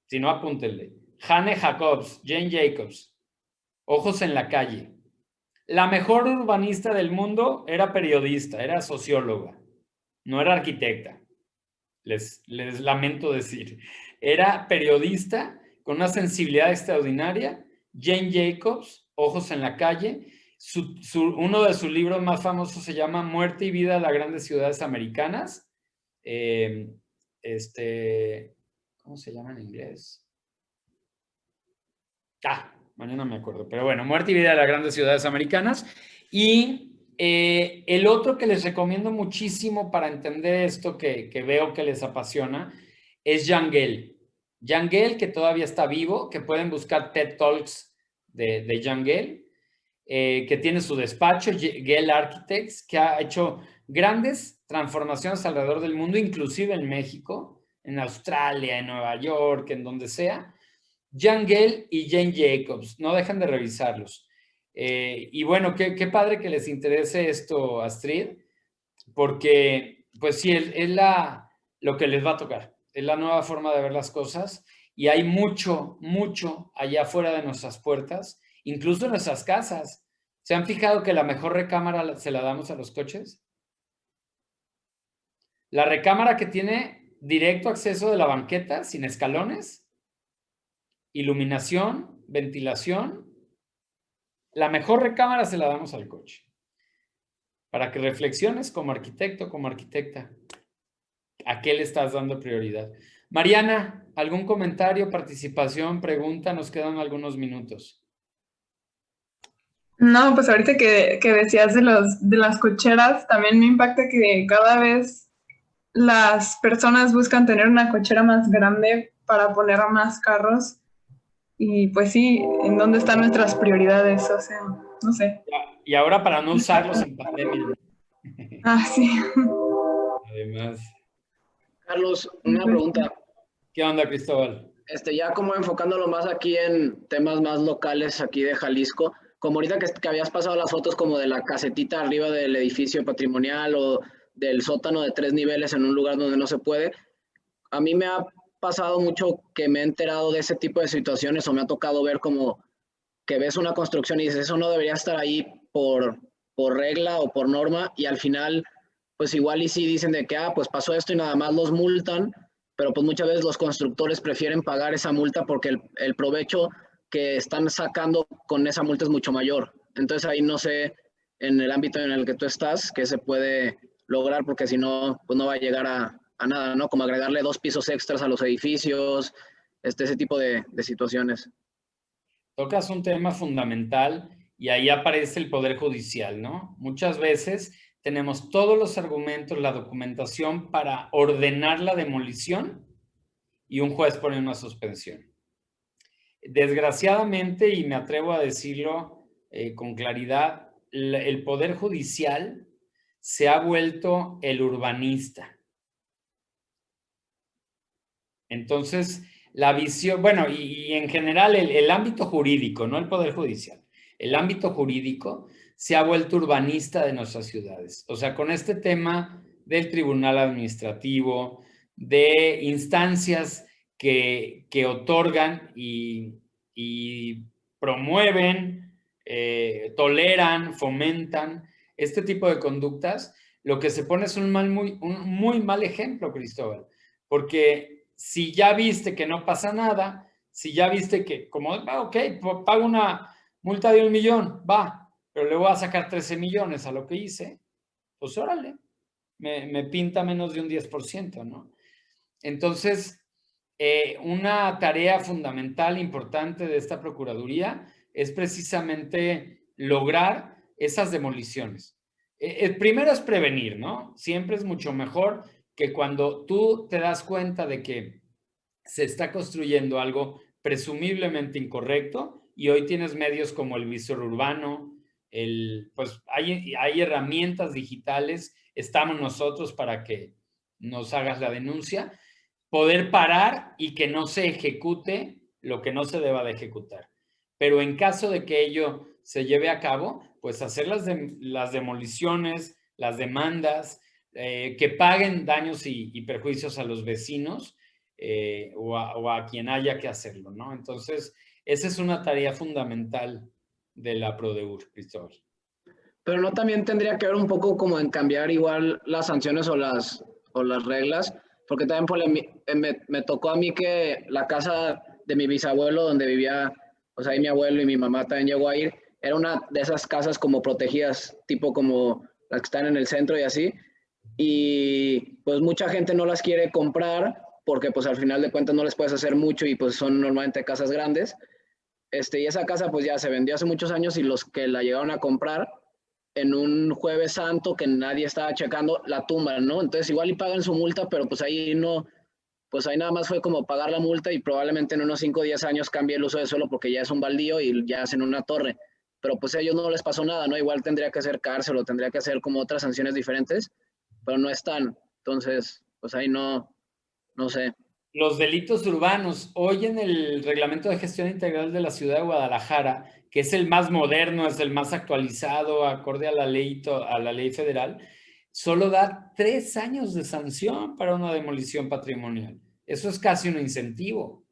Si no, apúntenle. Jane Jacobs, Jane Jacobs. Ojos en la calle. La mejor urbanista del mundo era periodista, era socióloga. No era arquitecta. Les lamento decir. Era periodista con una sensibilidad extraordinaria. Jane Jacobs, Ojos en la calle. Uno de sus libros más famosos se llama Muerte y vida de las grandes ciudades americanas. ¿Cómo se llama en inglés? Mañana me acuerdo. Pero bueno, Muerte y vida de las grandes ciudades americanas. Y el otro que les recomiendo muchísimo para entender esto que veo que les apasiona es Jan Gehl. Jan Gehl, que todavía está vivo, que pueden buscar TED Talks de Jan Gehl, que tiene su despacho, Gehl Architects, que ha hecho grandes transformaciones alrededor del mundo, inclusive en México, en Australia, en Nueva York, en donde sea. Jan Gehl y Jane Jacobs, no dejen de revisarlos. Y bueno, qué padre que les interese esto, Astrid, porque pues sí, es lo que les va a tocar, es la nueva forma de ver las cosas y hay mucho allá afuera de nuestras puertas, incluso en nuestras casas. ¿Se han fijado que la mejor recámara se la damos a los coches? La recámara que tiene directo acceso de la banqueta, sin escalones, iluminación, ventilación, la mejor recámara se la damos al coche. Para que reflexiones como arquitecto, como arquitecta, ¿a qué le estás dando prioridad? Mariana, ¿algún comentario, participación, pregunta? Nos quedan algunos minutos. No, pues ahorita que decías de las cocheras, también me impacta que cada vez las personas buscan tener una cochera más grande para poner más carros. Y pues sí, ¿en dónde están nuestras prioridades? O sea, no sé. Y ahora para no usarlos en pandemia. Sí. Además. Carlos, una pregunta. ¿Qué onda, Cristóbal? Ya como enfocándolo más aquí en temas más locales aquí de Jalisco, como ahorita que habías pasado las fotos como de la casetita arriba del edificio patrimonial o del sótano de 3 niveles en un lugar donde no se puede, a mí me ha pasado mucho que me he enterado de ese tipo de situaciones o me ha tocado ver como que ves una construcción y dices, eso no debería estar ahí por regla o por norma, y al final, pues igual y sí dicen de que, pues pasó esto y nada más los multan, pero pues muchas veces los constructores prefieren pagar esa multa porque el provecho que están sacando con esa multa es mucho mayor. Entonces ahí no sé, en el ámbito en el que tú estás, qué se puede lograr, porque si no, pues no va a llegar a nada, ¿no? Como agregarle 2 pisos extras a los edificios, ese tipo de situaciones. Tocas un tema fundamental y ahí aparece el Poder Judicial, ¿no? Muchas veces tenemos todos los argumentos, la documentación para ordenar la demolición y un juez pone una suspensión. Desgraciadamente, y me atrevo a decirlo con claridad, el Poder Judicial se ha vuelto el urbanista. Entonces, la visión, bueno, y en general el ámbito jurídico, no el Poder Judicial, el ámbito jurídico se ha vuelto urbanista de nuestras ciudades. O sea, con este tema del Tribunal Administrativo, de instancias que otorgan y promueven, toleran, fomentan este tipo de conductas, lo que se pone es un muy mal ejemplo, Cristóbal, porque si ya viste que no pasa nada, si ya viste que, como, ok, pago una multa de 1 millón, va, pero le voy a sacar 13 millones a lo que hice, pues órale, me pinta menos de un 10%, ¿no? Entonces, una tarea fundamental, importante de esta Procuraduría es precisamente lograr esas demoliciones. El primero es prevenir, ¿no? Siempre es mucho mejor que cuando tú te das cuenta de que se está construyendo algo presumiblemente incorrecto, y hoy tienes medios como el visor urbano, pues hay herramientas digitales, estamos nosotros para que nos hagas la denuncia, poder parar y que no se ejecute lo que no se deba de ejecutar. Pero en caso de que ello se lleve a cabo, pues hacer las demoliciones, las demandas, que paguen daños y perjuicios a los vecinos, o a quien haya que hacerlo, ¿no? Entonces, esa es una tarea fundamental de la Prodeur, Cristóbal. Pero no también tendría que ver un poco como en cambiar igual las sanciones o las reglas, porque también me tocó a mí que la casa de mi bisabuelo donde vivía, o sea, ahí mi abuelo y mi mamá también llegó a ir, era una de esas casas como protegidas, tipo como las que están en el centro y así, y pues mucha gente no las quiere comprar porque pues al final de cuentas no les puedes hacer mucho y pues son normalmente casas grandes. Y esa casa pues ya se vendió hace muchos años y los que la llegaron a comprar en un Jueves Santo que nadie estaba checando, la tumban, ¿no? Entonces igual y pagan su multa, pero pues ahí no, pues ahí nada más fue como pagar la multa y probablemente en unos 5 o 10 años cambie el uso de suelo porque ya es un baldío y ya hacen una torre. Pero pues a ellos no les pasó nada, ¿no? Igual tendría que hacer cárcel o tendría que hacer como otras sanciones diferentes, pero no están. Entonces, pues ahí no sé. Los delitos urbanos. Hoy en el Reglamento de Gestión Integral de la Ciudad de Guadalajara, que es el más moderno, es el más actualizado, acorde a la ley federal, solo da 3 años de sanción para una demolición patrimonial. Eso es casi un incentivo.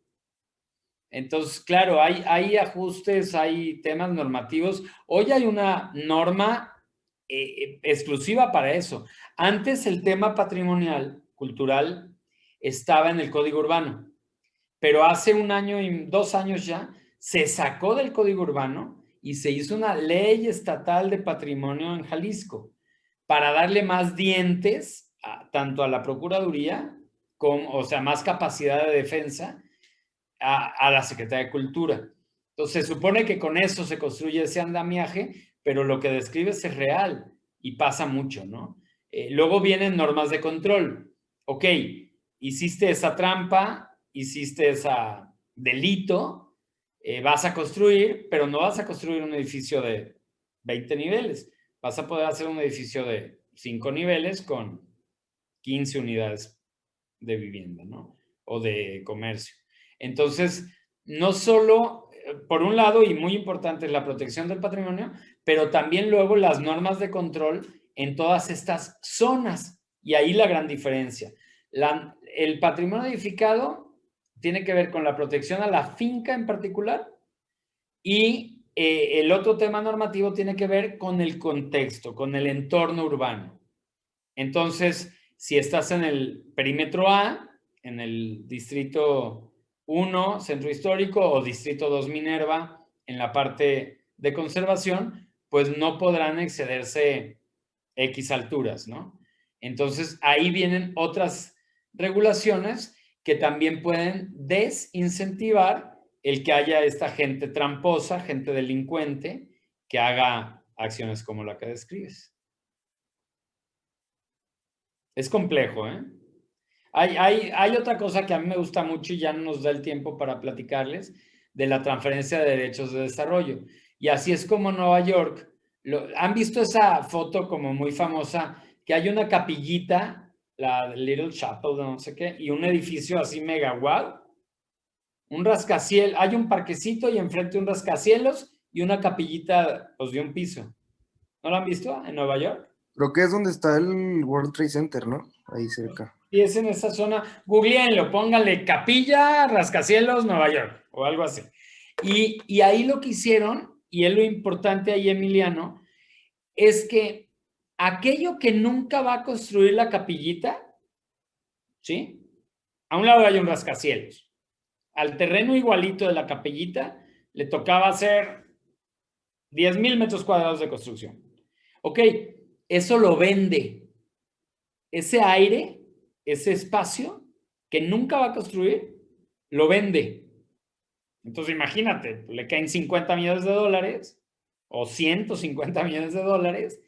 Entonces, claro, hay ajustes, hay temas normativos. Hoy hay una norma exclusiva para eso. Antes el tema patrimonial, cultural, estaba en el Código Urbano, pero hace 1 año y 2 años ya se sacó del Código Urbano y se hizo una ley estatal de patrimonio en Jalisco para darle más dientes tanto a la Procuraduría como, o sea, más capacidad de defensa a la Secretaría de Cultura. Entonces se supone que con eso se construye ese andamiaje, pero lo que describes es real y pasa mucho, ¿no? Luego vienen normas de control. Ok, hiciste esa trampa, hiciste ese delito, vas a construir, pero no vas a construir un edificio de 20 niveles. Vas a poder hacer un edificio de 5 niveles con 15 unidades de vivienda, ¿no? O de comercio. Entonces, no solo, por un lado, y muy importante, es la protección del patrimonio, pero también luego las normas de control en todas estas zonas. Y ahí la gran diferencia. El patrimonio edificado tiene que ver con la protección a la finca en particular, y el otro tema normativo tiene que ver con el contexto, con el entorno urbano. Entonces, si estás en el perímetro A, en el distrito 1, centro histórico, o distrito 2, Minerva, en la parte de conservación, pues no podrán excederse X alturas, ¿no? Entonces, ahí vienen otras regulaciones que también pueden desincentivar el que haya esta gente tramposa, gente delincuente, que haga acciones como la que describes. Es complejo, ¿eh? Hay otra cosa que a mí me gusta mucho y ya no nos da el tiempo para platicarles, de la transferencia de derechos de desarrollo. Y así es como Nueva York, ¿han visto esa foto como muy famosa? Que hay una capillita, la Little Chapel, no sé qué, y un edificio así mega wow. Un rascacielos, hay un parquecito y enfrente un rascacielos y una capillita pues, de un piso. ¿No lo han visto en Nueva York? Creo que es donde está el World Trade Center, ¿no? Ahí cerca. Y es en esa zona, googleenlo, pónganle capilla, rascacielos, Nueva York, o algo así. Y ahí lo que hicieron, y es lo importante ahí, Emiliano, es que aquello que nunca va a construir la capillita, ¿sí? A un lado hay un rascacielos. Al terreno igualito de la capillita le tocaba hacer 10,000 metros cuadrados de construcción. Ok, eso lo vende. Ese aire, ese espacio que nunca va a construir, lo vende. Entonces imagínate, le caen 50 millones de dólares o 150 millones de dólares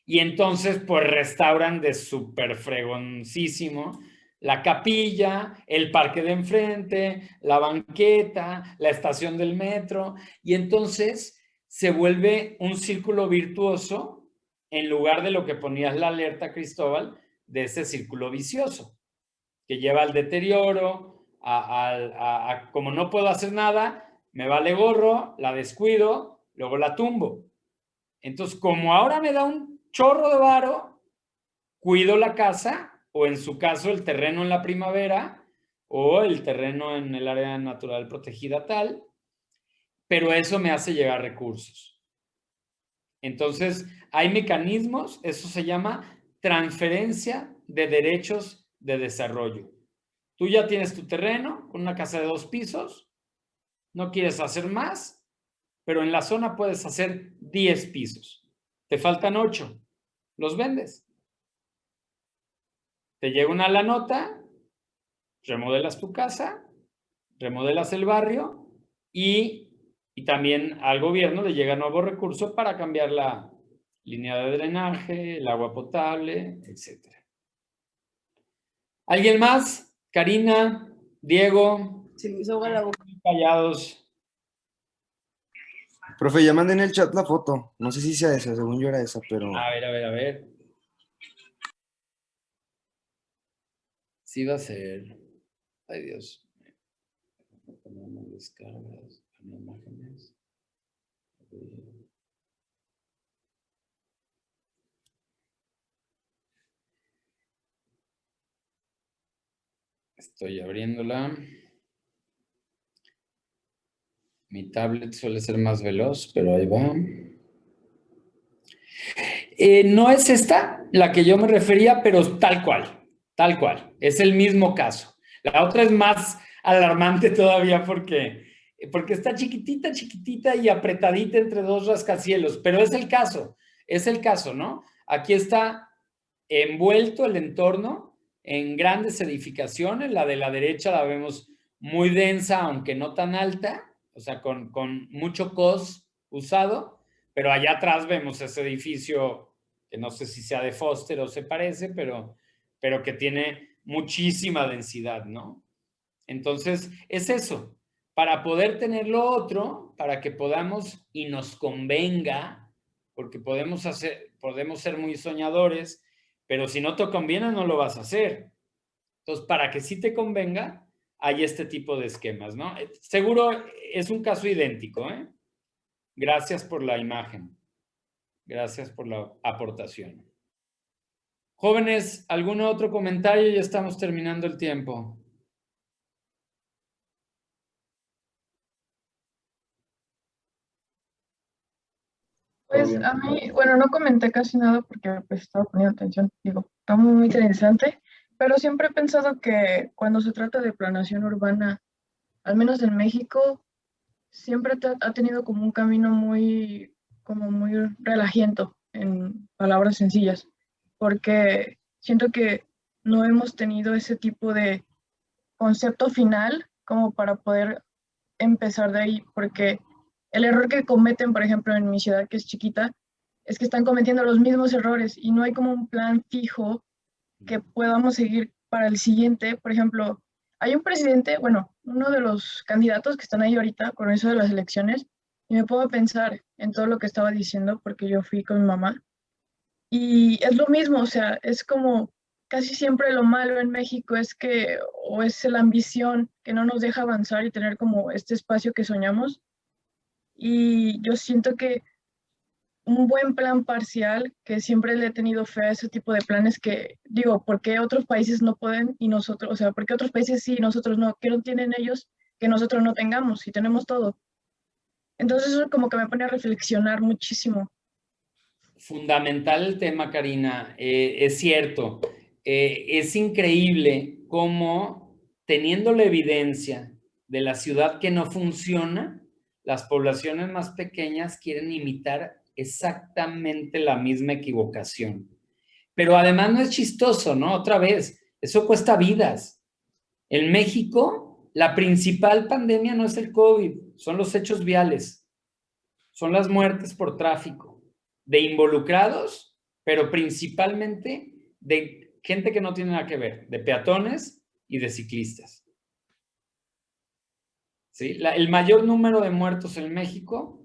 y entonces pues restauran de súper fregoncísimo la capilla, el parque de enfrente, la banqueta, la estación del metro, y entonces se vuelve un círculo virtuoso en lugar de lo que ponías la alerta, Cristóbal, de ese círculo vicioso, que lleva al deterioro, como no puedo hacer nada, me vale gorro, la descuido, luego la tumbo. Entonces, como ahora me da un chorro de varo, cuido la casa, o en su caso el terreno en la primavera, o el terreno en el área natural protegida tal, pero eso me hace llegar recursos. Entonces, hay mecanismos, eso se llama transferencia de derechos de desarrollo. Tú ya tienes tu terreno con una casa de 2 pisos, no quieres hacer más, pero en la zona puedes hacer 10 pisos. Te faltan 8, los vendes. Te llega una la nota, remodelas tu casa, remodelas el barrio y también al gobierno le llega nuevo recurso para cambiar la línea de drenaje, el agua potable, etc. ¿Alguien más? Karina, Diego. Se me hizo agua la boca. Callados. Profe, ya mandé en el chat la foto. No sé si sea esa, según yo era esa, pero... A ver. Sí va a ser. Ay, Dios. Ponemos descargas, imágenes. Estoy abriéndola. Mi tablet suele ser más veloz, pero ahí va. No es esta la que yo me refería, pero tal cual. Es el mismo caso. La otra es más alarmante todavía porque está chiquitita y apretadita entre 2 rascacielos, pero es el caso, ¿no? Aquí está envuelto el entorno en grandes edificaciones. La de la derecha la vemos muy densa, aunque no tan alta, o sea, con mucho cos usado, pero allá atrás vemos ese edificio que no sé si sea de Foster o se parece, pero que tiene muchísima densidad, ¿no? Entonces, es eso. Para poder tener lo otro, para que podamos y nos convenga, porque podemos ser muy soñadores, pero si no te conviene, no lo vas a hacer. Entonces, para que sí te convenga, hay este tipo de esquemas, ¿no? Seguro es un caso idéntico, ¿eh? Gracias por la imagen. Gracias por la aportación. Jóvenes, ¿algún otro comentario? Ya estamos terminando el tiempo. Pues a mí, bueno, no comenté casi nada porque pues estaba poniendo atención, digo, está muy interesante, pero siempre he pensado que cuando se trata de planeación urbana, al menos en México, siempre ha tenido como un camino muy relajiento, en palabras sencillas, porque siento que no hemos tenido ese tipo de concepto final como para poder empezar de ahí, porque el error que cometen, por ejemplo, en mi ciudad, que es chiquita, es que están cometiendo los mismos errores y no hay como un plan fijo que podamos seguir para el siguiente, por ejemplo, hay un presidente, bueno, uno de los candidatos que están ahí ahorita con eso de las elecciones, y me puedo pensar en todo lo que estaba diciendo porque yo fui con mi mamá. Y es lo mismo, o sea, es como casi siempre lo malo en México es que, o es la ambición que no nos deja avanzar y tener como este espacio que soñamos. Y yo siento que un buen plan parcial, que siempre le he tenido fe a ese tipo de planes que, digo, ¿por qué otros países no pueden y nosotros, o sea, por qué otros países sí y nosotros no? ¿Qué no tienen ellos que nosotros no tengamos y tenemos todo? Entonces eso como que me pone a reflexionar muchísimo. Fundamental el tema, Karina. Es cierto. Es increíble cómo, teniendo la evidencia de la ciudad que no funciona, las poblaciones más pequeñas quieren imitar exactamente la misma equivocación. Pero además no es chistoso, ¿no? Otra vez, eso cuesta vidas. En México, la principal pandemia no es el COVID, son los hechos viales, son las muertes por tráfico, de involucrados, pero principalmente de gente que no tiene nada que ver, de peatones y de ciclistas. ¿Sí? El mayor número de muertos en México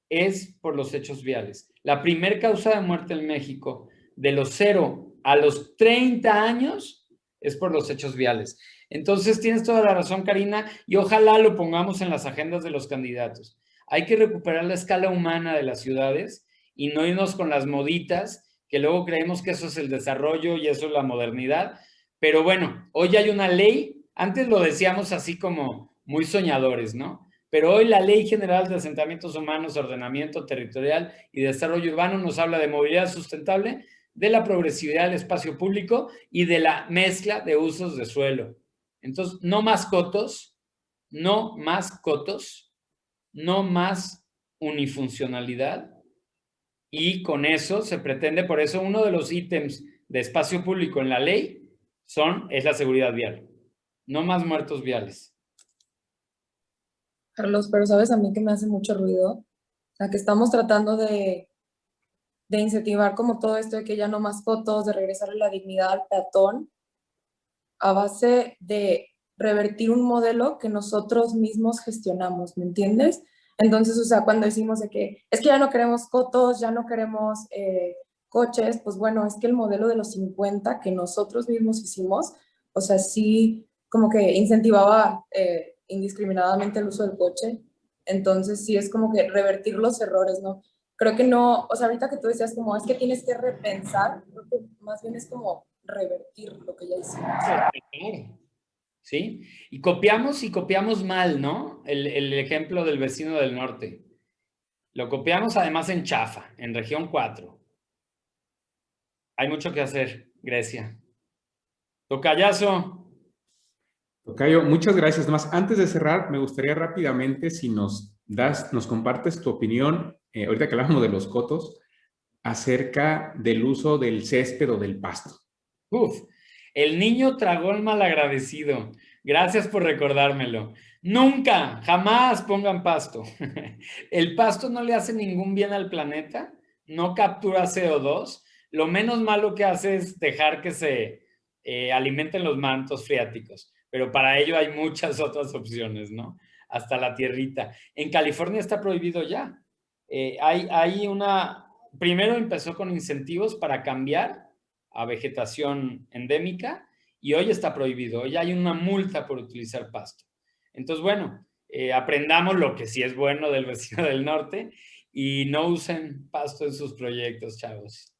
es por los hechos viales. La primer causa de muerte en México de los 0 a los 30 años es por los hechos viales. Entonces tienes toda la razón, Karina, y ojalá lo pongamos en las agendas de los candidatos. Hay que recuperar la escala humana de las ciudades y no irnos con las moditas, que luego creemos que eso es el desarrollo y eso es la modernidad. Pero bueno, hoy hay una ley, antes lo decíamos así como muy soñadores, ¿no? Pero hoy la Ley General de Asentamientos Humanos, Ordenamiento Territorial y Desarrollo Urbano nos habla de movilidad sustentable, de la progresividad del espacio público y de la mezcla de usos de suelo. Entonces, no más cotos, no más cotos, no más unifuncionalidad, y con eso se pretende, por eso uno de los ítems de espacio público en la ley es la seguridad vial. No más muertos viales. Carlos, pero sabes a mí que me hace mucho ruido, o sea, que estamos tratando de incentivar como todo esto de que ya no más fotos, de regresarle la dignidad al peatón, a base de revertir un modelo que nosotros mismos gestionamos, ¿me entiendes? Entonces, o sea, cuando decimos de que es que ya no queremos cotos, ya no queremos coches, pues bueno, es que el modelo de los 50 que nosotros mismos hicimos, o sea, sí como que incentivaba indiscriminadamente el uso del coche. Entonces, sí es como que revertir los errores, ¿no? Creo que no, o sea, ahorita que tú decías como es que tienes que repensar, creo que más bien es como revertir lo que ya hicimos. ¿Sí? Y copiamos mal, ¿no? El ejemplo del vecino del norte. Lo copiamos además en chafa, en región 4. Hay mucho que hacer, Grecia. Tocayazo. Tocayo, muchas gracias. Más antes de cerrar, me gustaría rápidamente si nos compartes tu opinión, ahorita que hablamos de los cotos, acerca del uso del césped o del pasto. El niño tragón malagradecido. Gracias por recordármelo. Nunca, jamás pongan pasto. El pasto no le hace ningún bien al planeta, no captura CO2. Lo menos malo que hace es dejar que se alimenten los mantos freáticos. Pero para ello hay muchas otras opciones, ¿no? Hasta la tierrita. En California está prohibido ya. Primero empezó con incentivos para cambiar a vegetación endémica y hoy está prohibido. Hoy hay una multa por utilizar pasto. Entonces, bueno, aprendamos lo que sí es bueno del vecino del norte y no usen pasto en sus proyectos, chavos.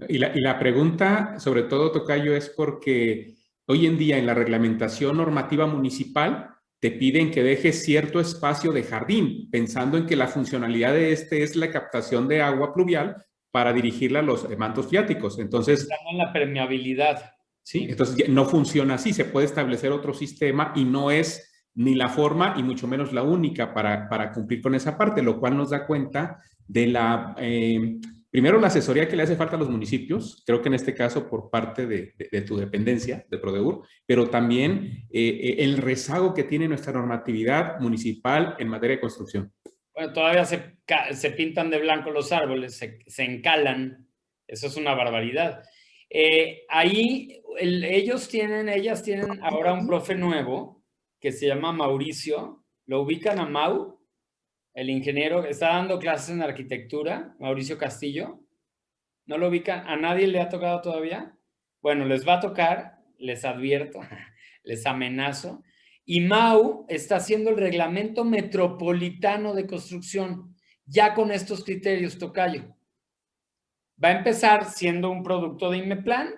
Y la pregunta, sobre todo, Tocayo, es porque hoy en día en la reglamentación normativa municipal te piden que dejes cierto espacio de jardín, pensando en que la funcionalidad de este es la captación de agua pluvial para dirigirla a los mantos freáticos. Entonces, estamos en la permeabilidad. Sí, entonces no funciona así, se puede establecer otro sistema y no es ni la forma y mucho menos la única para cumplir con esa parte, lo cual nos da cuenta de primero la asesoría que le hace falta a los municipios, creo que en este caso por parte de tu dependencia, de Prodeur, pero también el rezago que tiene nuestra normatividad municipal en materia de construcción. Bueno, todavía se pintan de blanco los árboles, se encalan, eso es una barbaridad. Ahí ellas tienen ahora un profe nuevo que se llama Mauricio. ¿Lo ubican a Mau? El ingeniero que está dando clases en arquitectura, Mauricio Castillo. ¿No lo ubican? ¿A nadie le ha tocado todavía? Bueno, les va a tocar, les advierto, les amenazo. Y Mau está haciendo el reglamento metropolitano de construcción, ya con estos criterios, tocayo. Va a empezar siendo un producto de Inmeplan,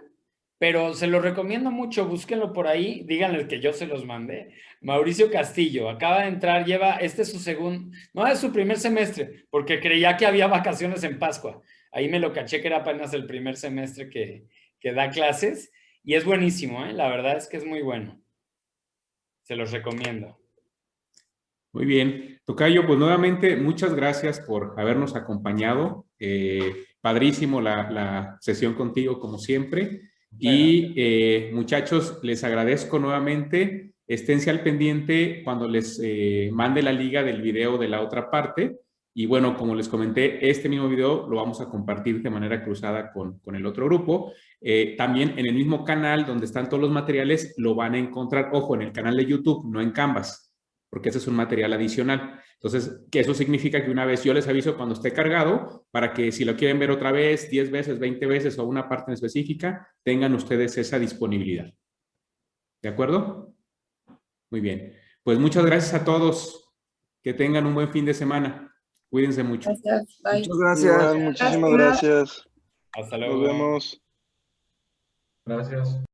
pero se lo recomiendo mucho, búsquenlo por ahí, díganle que yo se los mandé. Mauricio Castillo, acaba de entrar, este es su no es su primer semestre, porque creía que había vacaciones en Pascua. Ahí me lo caché que era apenas el primer semestre que da clases, y es buenísimo, la verdad es que es muy bueno. Se los recomiendo. Muy bien. Tocayo, pues nuevamente, muchas gracias por habernos acompañado. Padrísimo la sesión contigo, como siempre. Y muchachos, les agradezco nuevamente. Esténse al pendiente cuando les mande la liga del video de la otra parte. Y bueno, como les comenté, este mismo video lo vamos a compartir de manera cruzada con el otro grupo. También en el mismo canal donde están todos los materiales lo van a encontrar, ojo, en el canal de YouTube, no en Canvas, porque ese es un material adicional. Entonces, que eso significa que una vez yo les aviso cuando esté cargado, para que si lo quieren ver otra vez, 10 veces, 20 veces o una parte en específica, tengan ustedes esa disponibilidad. ¿De acuerdo? Muy bien. Pues muchas gracias a todos. Que tengan un buen fin de semana. Cuídense mucho. Gracias. Bye. Muchas gracias. Muchísimas gracias. Hasta luego. Nos vemos. Gracias.